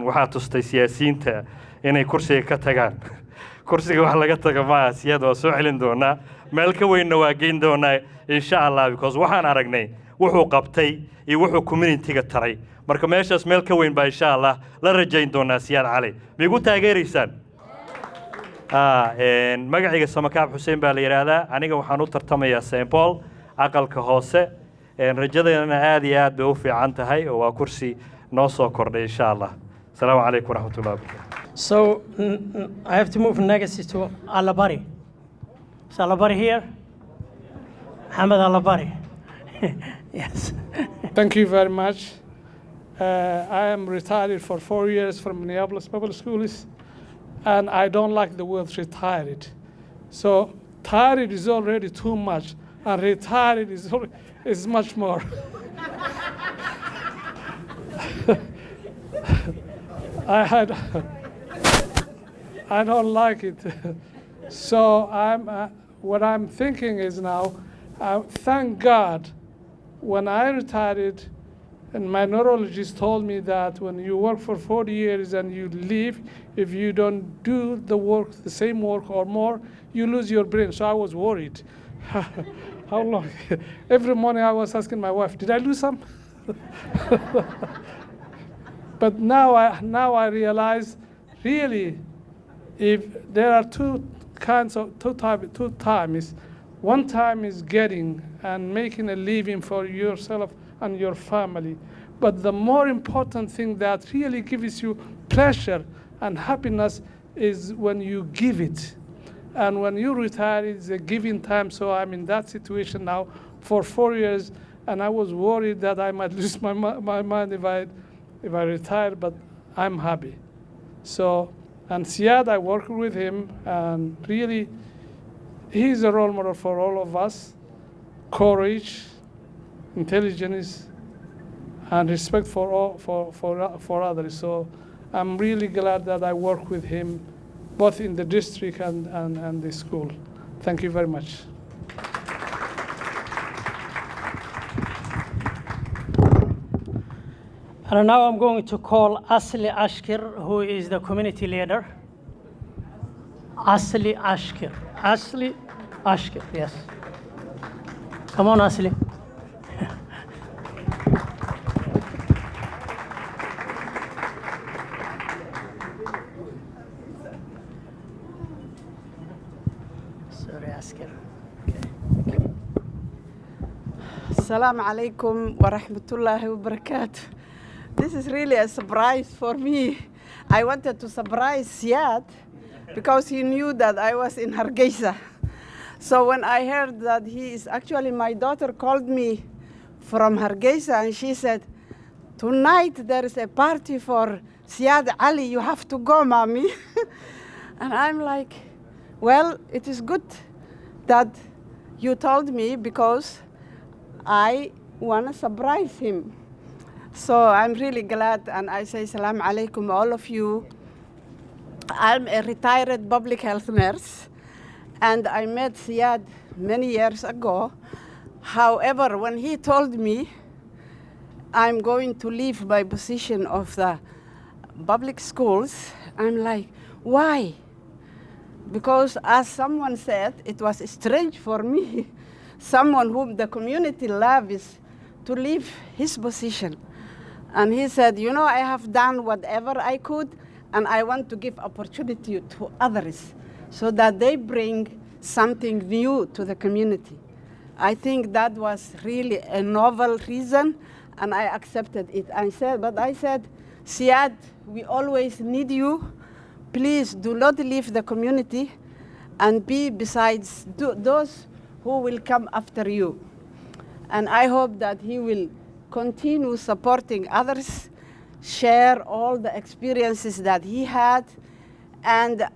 waxaa tustay siyaasiyiinta inay kursiga ka tagaan kursiga wax laga taga maaha Siad waa soo celin doonaa meel ka weynna waa geyn doonaa insha Allah because waxaan aragnay wuxuu qabtay iyo wuxuu community-ga taray marka meeshaas meel ka weyn baa insha Allah la rajayn doonaa Siad Ali migu taageeraysaan magacayga Samakab Hussein baa la yiraahdaa aniga waxaan u tartamayaa St Paul aqalka hoose rajadeena aad iyo aad bay u fiican tahay oo waa kursi noo soo kordhay insha Allah assalamu alaykum warahmatullahi wabarakatuh. So I have to move next to Alabari. Is Alabari here? Hamad Alabari. Yes. Thank you very much. I am retired for 4 years from Minneapolis Public Schools, and I don't like the word retired. So tired is already too much, and retired is much more. I don't like it. So what I'm thinking is now, thank God, when I retired, and my neurologist told me that when you work for 40 years and you leave, if you don't do the work, the same work or more, you lose your brain. So I was worried. How long? Every morning I was asking my wife, did I lose some? But now I realize, really, if there are two times. One time is getting and making a living for yourself and your family. But the more important thing that really gives you pleasure and happiness is when you give it. And when you retire, it's a giving time. So I'm in that situation now for 4 years, and I was worried that I might lose my mind if I retire, but I'm happy. So, and Siad, I work with him, and really, he's a role model for all of us. Courage, intelligence, and respect for others. So I'm really glad that I work with him, both in the district and the school. Thank you very much. And now I'm going to call Asli Ashkir, who is the community leader. Asli Ashkir. Asli Ashkir, yes. Come on, Asli. Sorry, Ashkir. Assalamu alaikum wa rahmatullahi wa barakatuh. This is really a surprise for me. I wanted to surprise Siad because he knew that I was in Hargeisa. So when I heard that he is actually, my daughter called me from Hargeisa and she said, tonight there is a party for Siad Ali, you have to go, mommy. And I'm like, well, it is good that you told me because I want to surprise him. So I'm really glad, and I say salam alaikum all of you. I'm a retired public health nurse, and I met Siad many years ago. However, when he told me I'm going to leave my position of the public schools, I'm like, why? Because as someone said, it was strange for me, someone whom the community loves, to leave his position. And he said, you know, I have done whatever I could, and I want to give opportunity to others so that they bring something new to the community. I think that was really a novel reason, and I accepted it. I said, Siad, we always need you. Please do not leave the community and be besides those who will come after you. And I hope that he will continue supporting others, share all the experiences that he had. And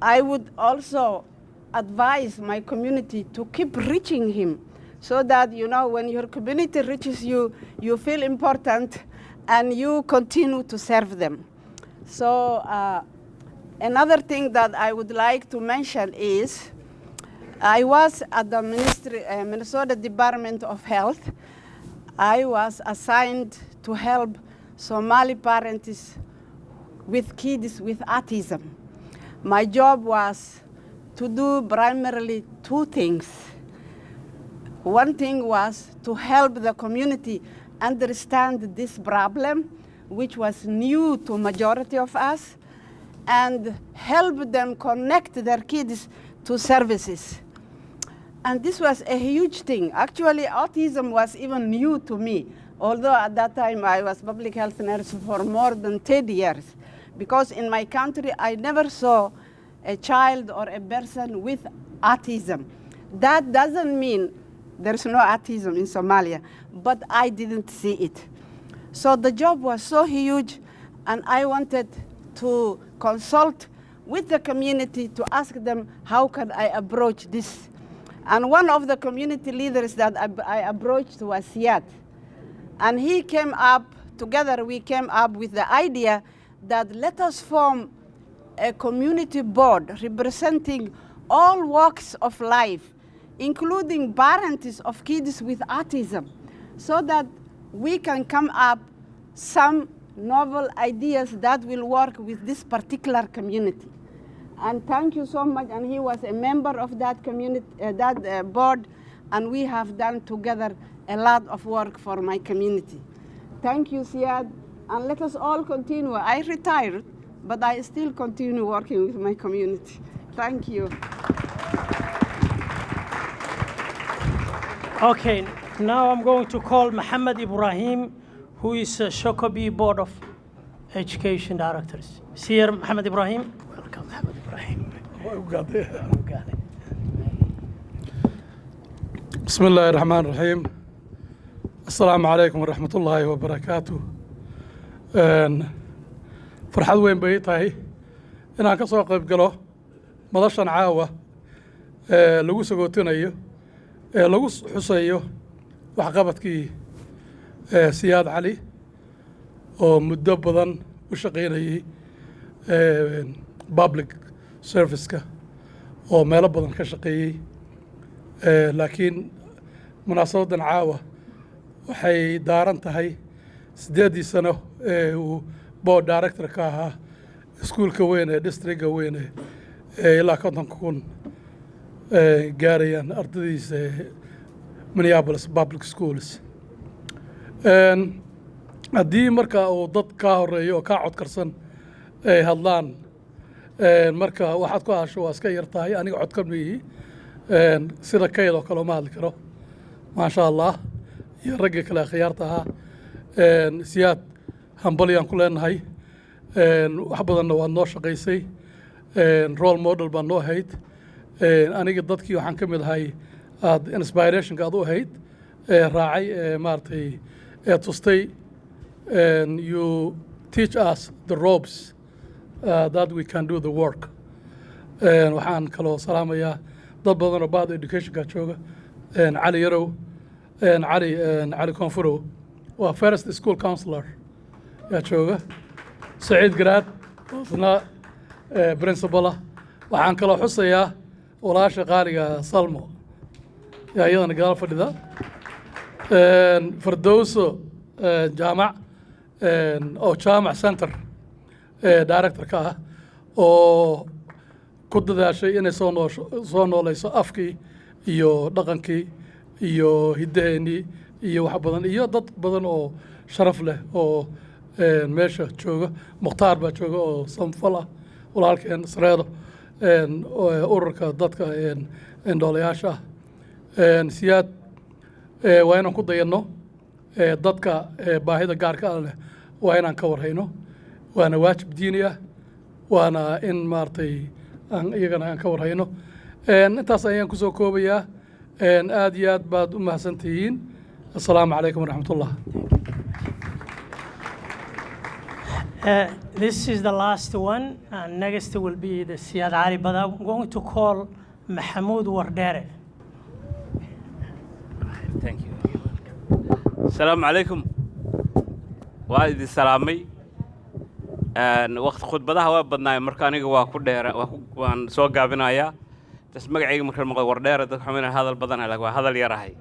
I would also advise my community to keep reaching him so that, you know, when your community reaches you, you feel important and you continue to serve them. So another thing that I would like to mention is I was at the Minnesota Department of Health. I was assigned to help Somali parents with kids with autism. My job was to do primarily two things. One thing was to help the community understand this problem, which was new to majority of us, and help them connect their kids to services. And this was a huge thing. Actually, autism was even new to me, although at that time I was public health nurse for more than 10 years. Because in my country, I never saw a child or a person with autism. That doesn't mean there's no autism in Somalia, but I didn't see it. So the job was so huge, and I wanted to consult with the community to ask them, how can I approach this? And one of the community leaders that I approached was Siad. And he came up, together we came up with the idea that let us form a community board representing all walks of life, including parents of kids with autism, so that we can come up some novel ideas that will work with this particular community. And thank you so much. And he was a member of that community, board, and we have done together a lot of work for my community. Thank you, Siad, and let us all continue. I retired, but I still continue working with my community. Thank you. Okay, now I'm going to call Mohammed Ibrahim, who is Shokobee Board of Education Directors. Sir Mohammed Ibrahim. Welcome, Mohammed Ibrahim. بسم الله الرحمن الرحيم السلام عليكم ورحمة الله وبركاته فرحad weyn bay tahay inaan ka soo qayb galo madashan caawa lagu sagootinayo lagu xusayo waxqabadkii Siad Ali oo muddo badan u shaqeynayay public service-ka oo meelo badan ka shaqeeyay laakiin munaasabadan caawa waxay daaran tahay 8 sano uu board director ka ahaa iskuulka weyn ee districtka weyn ee ilaa 50,000 gaarayaan ardaydiisa Minneapolis Public Schools. haddii marka uu dad ka horeeyo oo ka codkarsan ay hadlaan marka waxaad ku hadasho waa iska yar tahay aniga codkan weeyi sida kayd oo kale uma hadli karo maasha allah iyo raggii kale khiyaarta ahaa Siad hambalyaan ku leenahay wax badanna waad noo shaqaysay role model baan noo ahayd aniga dadkii waxaan ka mid ahay aad inspirationka aad u ahayd raacay maaragtay tustay you teach us the ropes that we can do the work waxaan kaloo salaamayaa dad badan oo baad educationka jooga cali yarow cali koonfurow waa first school counselor yaa jooga saciid garaad isna principal ah waxaan kaloo xusayaa walaasha qaaliga salmo yaa iyadana gadaal fadhida fardowso jaamac oo jaamac center director ka ah oo ku dadaashay inay soo noolayso afkii iyo dhaqankii iyo hiddaheenii iyo wax badan iyo dad badan oo sharaf leh oo meesha jooga mukhtaar baa jooga oo samfal ah walaalkeen sareedo ururka dadka indhoolayaasha ah Siad waa inaan ku dayanno dadka baahida gaarka ah leh waa inaan ka warhayno waana waajib diini ah waana in maaragtay iyagana aan ka warhayno intaas ayaan kusoo koobayaa aad iyo aad baad u mahadsantihiin assalaamu calaykum waraxmatullah. This is the last one, and next will be the Siad Ali, but I'm going to call Mahmoud Wardere. Thank you. Assalamu alaikum. Waa idin salaamay. Waqti khudbadaha waa badnaay marka aniga waa ku dheer waan soo gaabinayaa. Tas magacayga marka maqal Wardere dad xumina hadal badan ah waa hadal yarahay.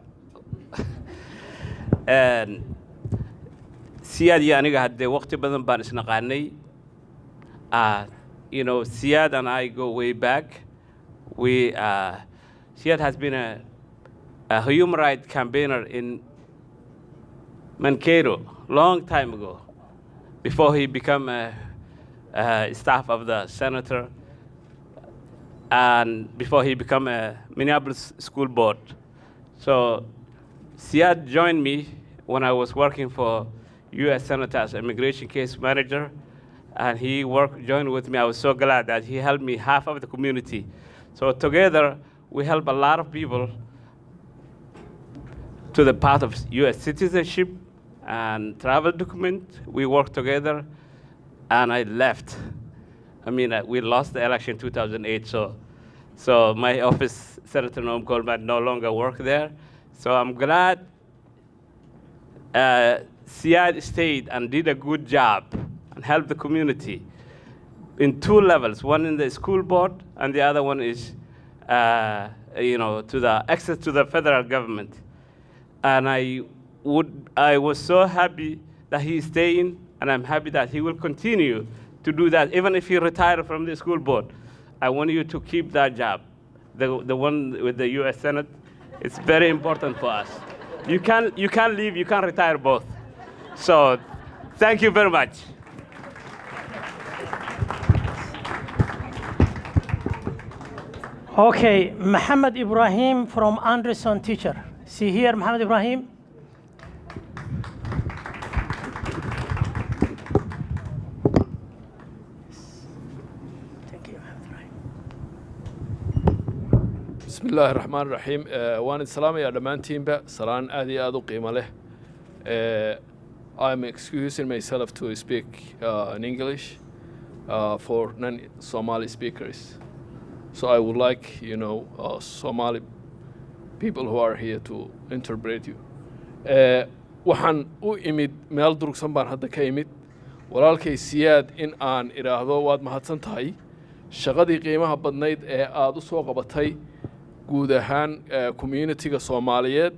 Siad iyo aniga hadde waqti badan baan isnaqaanay. You know, Siad and I go way back. Siad has been a human rights campaigner in Mankato long time ago, before he became a staff of the senator and before he became a Minneapolis school board. So Siad joined me when I was working for U.S. Senator as immigration case manager, and he joined with me. I was so glad that he helped me half of the community. So together, we help a lot of people to the path of U.S. citizenship and travel document. We worked together, and I left. I mean, we lost the election in 2008, so my office, Senator Noam Coleman, no longer work there. So I'm glad Siad stayed and did a good job and helped the community in 2 levels, one in the school board, and the other one is, you know, to the access to the federal government. And I was so happy that he's staying, and I'm happy that he will continue to do that, even if he retired from the school board. I want you to keep that job, the one with the U.S. Senate. It's very important for us. You can leave, you can retire both. So thank you very much. Okay, Mohammed Ibrahim from Anderson Teacher. See here, Mohammed Ibrahim. بسم الله الرحمن الرحيم وأنا السلام يا دمانتين بقى سلام أدي أدو قيمة له I'm excusing myself to speak in English for non-Somali speakers. So I would like, Somali people who are here to interpret you. waxaan u imid meel durugsan baan hadda ka imid walaalkay Siad in aan iraahdo waad mahadsan tahay shaqadii qiimaha badnayd ee aad u soo qabatay guud ahaan community-ga Soomaaliyeed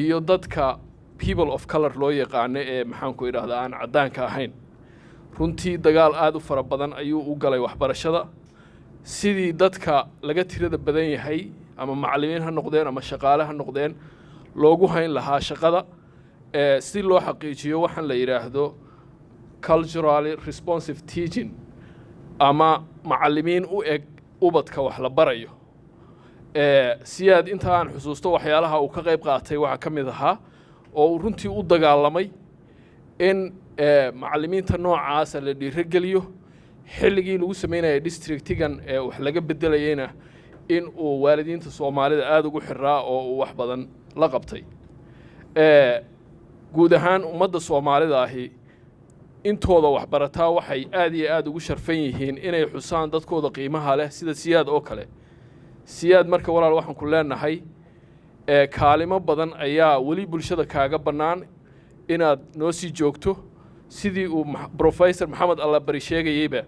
iyo dadka people of color loo yaqaan ee maxaan ku iraahdaa aan cadaanka ahayn runtii dagaal aad u fara badan ayuu u galay waxbarashada sidii dadka laga tirada badan yahay ama macallimiin ha noqdeen ama shaqaale ha noqdeen loogu hayn lahaa shaqada si loo xaqiijiyo waxaan la yiraahdo culturally responsive teaching ama macallimiin u eg ubadka wax la barayo Siad inta aan xusuusto waxyaalaha uu ka qayb qaatay waxa kamid ahaa oo runtii u dagaalamay in macallimiinta noocaas la dhiirigeliyo xilligii lagu sameeyay districtigan wax laga bedelayayna in uu waalidiinta Soomaalida aad ugu xiraa oo wax badan la qabtay guud ahaan ummadda Soomaalida ahi intooda waxbarataa waxay aad iyo aad ugu sharfan yihiin inay xusaan dadkooda qiimaha leh sida Siad oo kale Siad marka walaal waxaan ku leenahay kaalimo badan ayaa wali bulshada kaaga banaan inaad noo sii joogto sidii uu Professor Maxamed Allah bari sheegayayba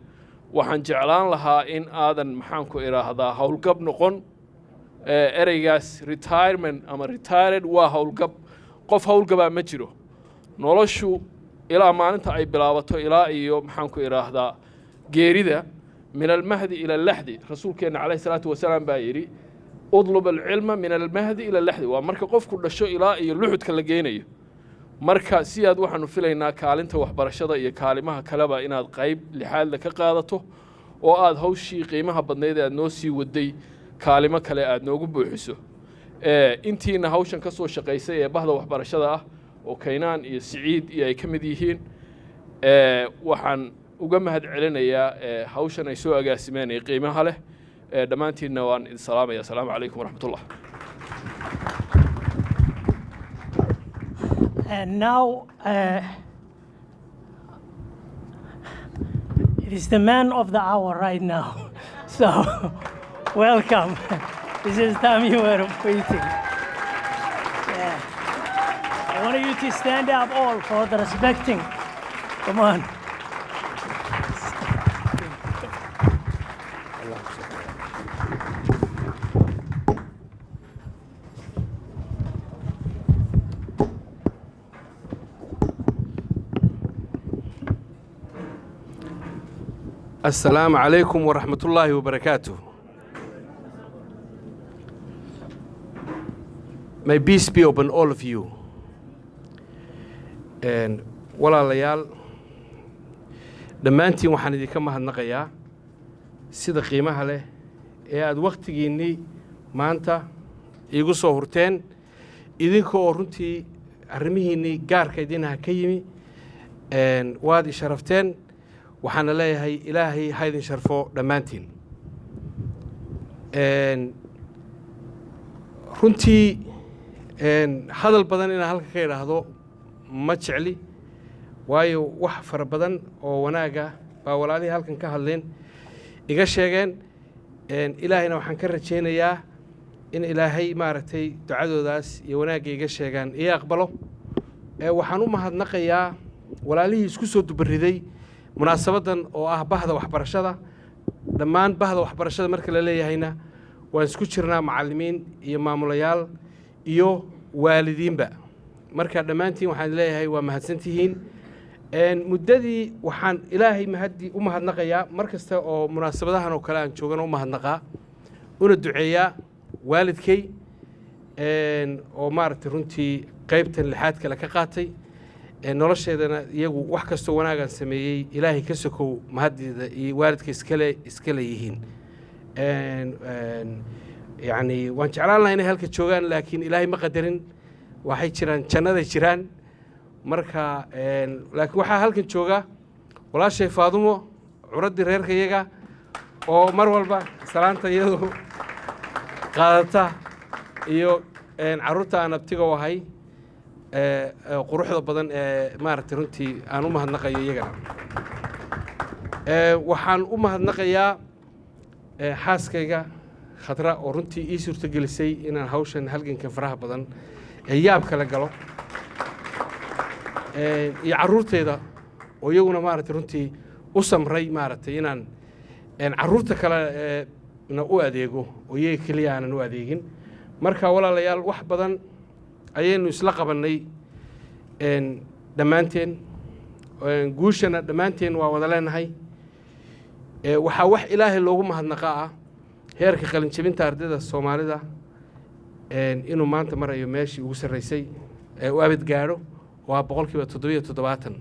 waxaan jeclaan lahaa in aadan maxaan ku iraahdaa hawlgab noqon ereygaas retirement ama retired waa hawlgab qof hawlgaba ma jiro noloshu ilaa maalinta ay bilaabato ilaa iyo maxaan ku iraahdaa geerida من المهدي إلى اللحد رسولك عليه الصلاة والسلام بايري اطلب العلم من المهدي إلى اللحد ومركا قف كل شيء إلى اللحد كالجيني مركا سياد وحنو فيلينا كالنتا وحبرشدا iyo kaalimaha kaleba inaad qayb lixaad la ka qaadato oo aad hawshii qiimaha badneed aad noo sii waday kaalimo kale aad noogu buuxiso intiina hawshan ka soo shaqeysay ee bahda waxbarashada ah oo Kaynaan iyo Siid iyo ay kamid yihiin waxaan uga mahad celinayaa hawshan ay soo agaasimeen ee qiimaha leh dhamaantiina waan idin salaamaya assalaamu calaykum waraxmatullah And now it is the man of the hour right now. So welcome. This is the time you were waiting. Yeah. I want you to stand up all for the respecting. Come on. السلام عليكم ورحمة الله وبركاته. May peace be upon all of you. And walaalayaal dhammaantiin waxaan idinka mahadnaqayaa sida qiimaha leh ee aad waqtigiinii maanta iigu soo hurteen idinka oo runtii arrimihiinii gaarka idinaha ka yimi waad i sharafteen waxaana leeyahay ilaahay ha idin sharfo dhammaantiin runtii hadal badan inaan halka ka idhaahdo ma jecli waayo wax fara badan oo wanaaga baa walaalihii halkan ka hadleen iga sheegeen ilaahayna waxaan ka rajaynayaa in ilaahay maaragtay ducadoodaas iyo wanaagga iga sheegaan ii aqbalo waxaan u mahadnaqayaa walaalihii isku soo dubariday munaasabadan oo ah bahda waxbarashada dhammaan bahda waxbarashada marka la leeyahayna waan isku jirnaa macallimiin iyo maamulayaal iyo waalidiinba marka dhammaantiin waxaan leeyahay waa mahadsantihiin muddadii waxaan ilaahay u mahadnaqayaa mar kasta oo munaasabadahan oo kale aan joogana u mahadnaqaa una duceeyaa waalidkay oo maaragtay runtii qaybtan lixaad kale ka qaatay nolosheedana iyagu wax kastoo wanaagan sameeyey ilaahay ka sokow mahaddeeda iyo waalidka iskale yihiin يعني waan jeclaan lahaa inay halka joogaan laakiin ilaahay ma qadarin waxay jiraan jannaday jiraan marka laakiin waxaa halkan jooga walaashay Faadumo curadii reerkayaga oo mar walba salaanta iyadu qaadata iyo caruurta aan abtiga u ahay quruxda badan maaragtay runtii aan u mahadnaqayo iyagana waxaan u mahadnaqayaa xaaskayga khadra oo runtii ii suurtagelisay inaan hawshan halganka faraha badan yaab kala galo iyo caruurteeda oo iyaguna maaragtay runtii u samray maaragtay inaan caruurta kale na u adeego oo iyaga keliya aanan u adeegin marka walaalayaal wax badan ayaynu isla qabannay dhammaanteen guushana dhammaanteen waa wada leenahay waxaa wax ilaahay loogu mahadnaqaa ah heerka qalinjabinta ardayda Soomaalida inuu maanta marayo meeshii ugu sarreysay u abad gaaro waa 7%.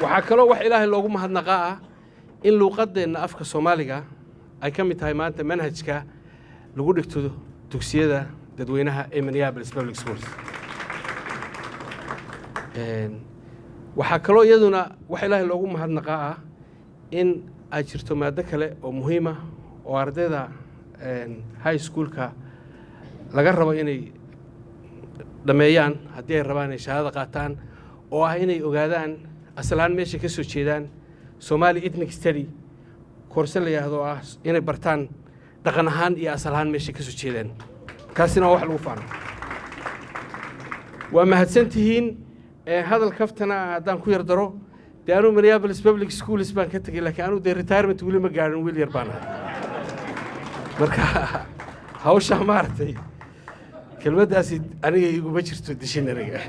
waxaa kaloo wax ilaahay loogu mahadnaqaa ah in luuqadeena afka Soomaaliga ay ka mid tahay maanta manhajka lagu dhigto dugsiyada dadweynaha ee Minneapolis Public Schools waxaa kaloo iyaduna wax ilaahay loogu mahadnaqaa ah in ay jirto maado kale oo muhiim ah oo ardayda high schoolka laga rabo inay dhameeyaan haddii ay rabaan inay shahaado qaataan oo ah inay ogaadaan aslaan meesha ka soo jeedaan Somali ethnic study koorse la yiraahdo ah inay bartaan dhaqan ahaan iyo asal ahaan meesha ka soo jeedaan kaasina wax lagu faano waa mahadsantihiin hadal kaftana haddaan ku yar daro dee anuu Minneapolis Public Schools baan ka tegay laakiin anuu dee retirement weli ma gaarin wiil yar baan marka hawsha maartay kelmaddaasi aniga iguma jirto dictionary-ga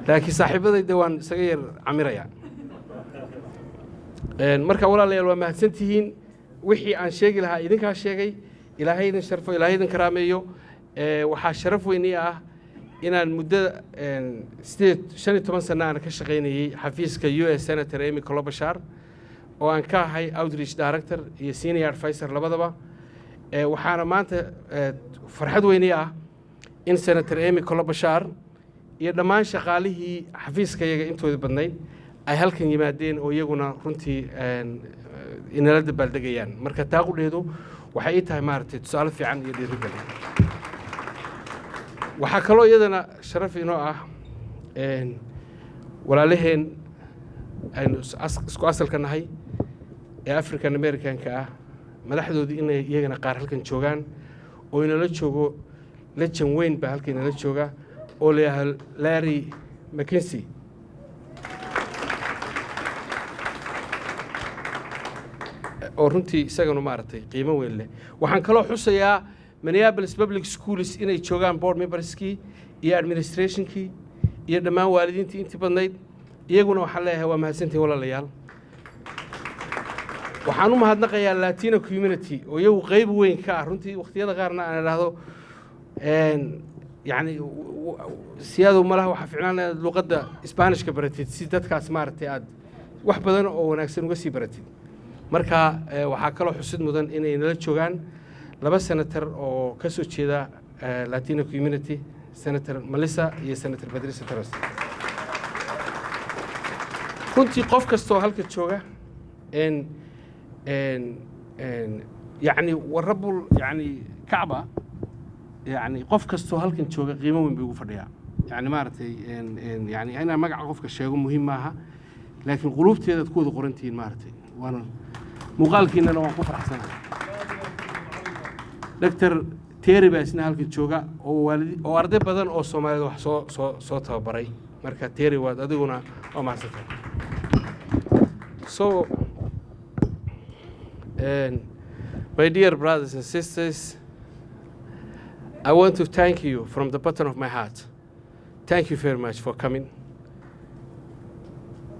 laakiin saaxiibadayda waan isaga yar camiraya marka walaalayaal waa mahadsantihiin wixii aan sheegi lahaa idinkaa sheegay ilaahay idin sharfo ilaahay idin karaameeyo waxaa sharaf weyn ii ah inaan muddo 15 sano aan ka shaqaynayay xafiiska US Senator Klobuchar oo aan ka ahay outreach director iyo senior advisor labadaba waxaana maanta farxad weyn ii ah in Senator Klobuchar iyo dhammaan shaqaalihii xafiiskayaga intooda badnayd ay halkan yimaadeen oo iyaguna runtii inala dabaaldegayaan marka taaqudheedu waxay ii tahay maaragtay tusaale fiican iyo dhiirigelin waxaa kaloo iyadana sharaf inoo ah walaalaheen aynu isku asalka nahay ee African Americanka ah madaxdoodii inay iyagana qaar halkan joogaan oo inala joogo lejan weyn baa halkan inala jooga oo leeyahay Larry McKinsey oo runtii isagana maaragtay qiimo weyn leh waxaan kaloo xusayaa Minneapolis Public Schools inay joogaan board memberskii iyo administrationkii iyo dhammaan waalidiintii intii badnayd iyaguna waxaan leeyahay waa mahadsantihiin walaalayaal waxaan u mahadnaqayaa Latino community oo iyagu qayb weyn ka ah runtii waqtiyada qaarna aan idhaahdo يعني سيادة وملها وحفعنا اللغة إسبانيش كبرتيد سيدات كاس مارتي عاد وحبذنا أو نكسر وقسي برتيد مركا وحكلو حسد مدن إن نلتشوغان لبس سنتر أو كسو تشيدا لاتينو كوميونيتي سنتر مليسا هي سنتر بدرسة ترس كنتي قف كستو هالكتشوغا إن يعني والرب يعني كعبة يعني قف كستو هالكن شوقة قيمة من بيقول فريا يعني مارتي يعني أنا ما قاعد قف كشيء مهم معها لكن قلوبتي هذا تكون قرنتين مارتي وأنا مقال كنا لو أقف أحسن دكتور تيري بأسنا هالكن شوقة أو والدي أو أرد بدن أو سومالي وح صوتها بري مركز تيري وأدونا أو ما سكت so and my dear brothers and sisters, I want to thank you from the bottom of my heart. Thank you very much for coming.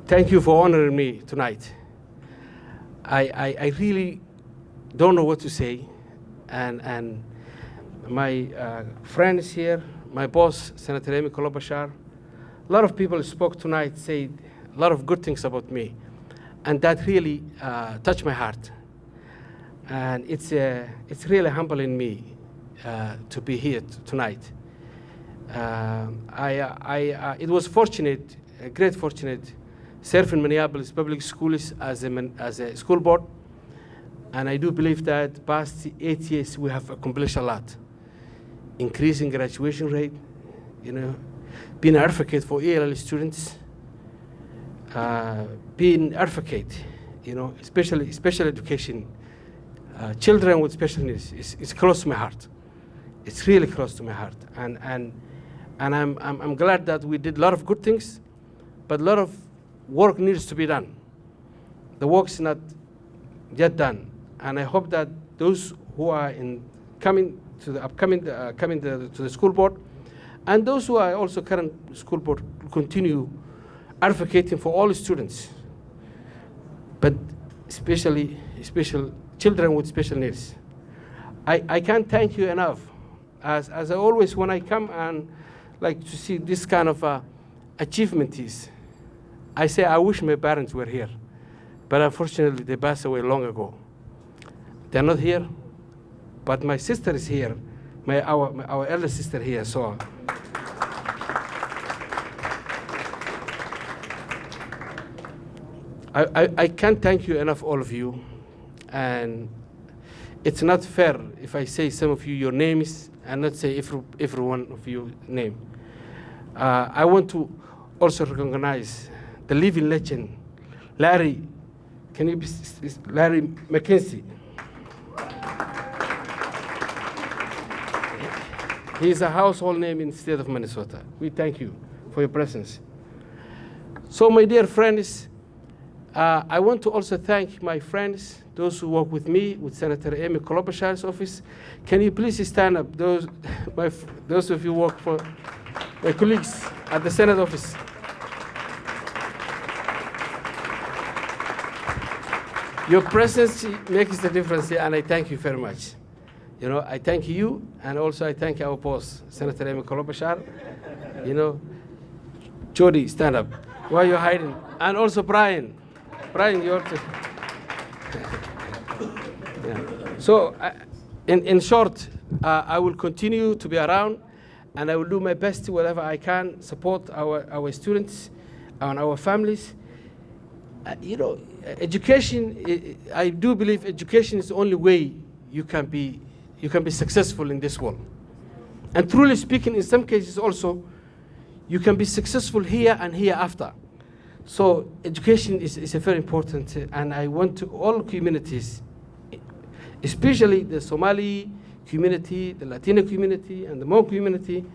Thank you for honoring me tonight. I really don't know what to say, and my friends here, my boss, Senator Amy Klobuchar. A lot of people spoke tonight, said a lot of good things about me, and that really touched my heart. And it's really humbling me to be here tonight. It was fortunate, a great fortunate, serving Minneapolis Public Schools as a school board, and I do believe that past 8 years we have accomplished a lot. Increasing graduation rate, being an advocate for ELL students, being an advocate, especially special education, children with special needs is close to my heart. It's really close to my heart, and I'm glad that we did a lot of good things, but a lot of work needs to be done. The work's not yet done, and I hope that those who are coming to the school board, and those who are also current school board, continue advocating for all students, but especially children with special needs. I can't thank you enough. As I always, when I come and like to see this kind of achievements, I say I wish my parents were here, but unfortunately they passed away long ago. They're not here, but my sister is here, our elder sister here. So I can't thank you enough, all of you, and it's not fair if I say some of you your names and not say every one of you name. I want to also recognize the living legend, Larry. Can you be Larry McKenzie? He is a household name in the state of Minnesota. We thank you for your presence. So, my dear friends, I want to also thank my friends, those who work with me, with Senator Amy Klobuchar's office. Can you please stand up, those of you who work for my colleagues at the Senate office. Your presence makes the difference here, and I thank you very much. I thank you, and also I thank our boss, Senator Amy Klobuchar. Jody, stand up. Why are you hiding? And also Brian. Brian, you're yeah. So, in short, I will continue to be around, and I will do my best whatever I can support our students and our families. Education. I do believe education is the only way you can be successful in this world. And truly speaking, in some cases also, you can be successful here and hereafter. So education is a very important, and I want to all communities, especially the Somali community, the Latino community, and the Hmong community,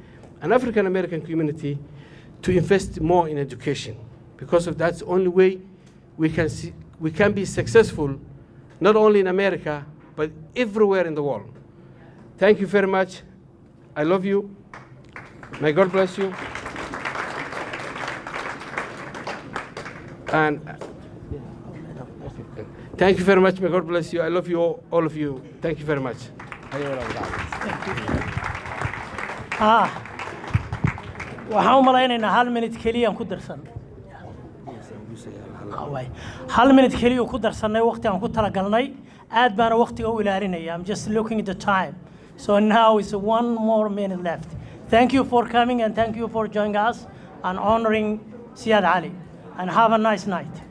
and African American community, to invest more in education, because of that's the only way we can be successful, not only in America, but everywhere in the world. Thank you very much. I love you. May God bless you. And thank you very much. May God bless you. I love you all of you. Thank you very much. waxaan u malaynaynaa 1 minute keliya ku darsan 1 minute keliya ku darsanay waqti aan ku tala galnay aad baan waqtiga u ilaalinaya. I'm just looking at the time, so now is 1 more minute left. Thank you for coming, and thank you for joining us and honoring Siad Ali, and have a nice night.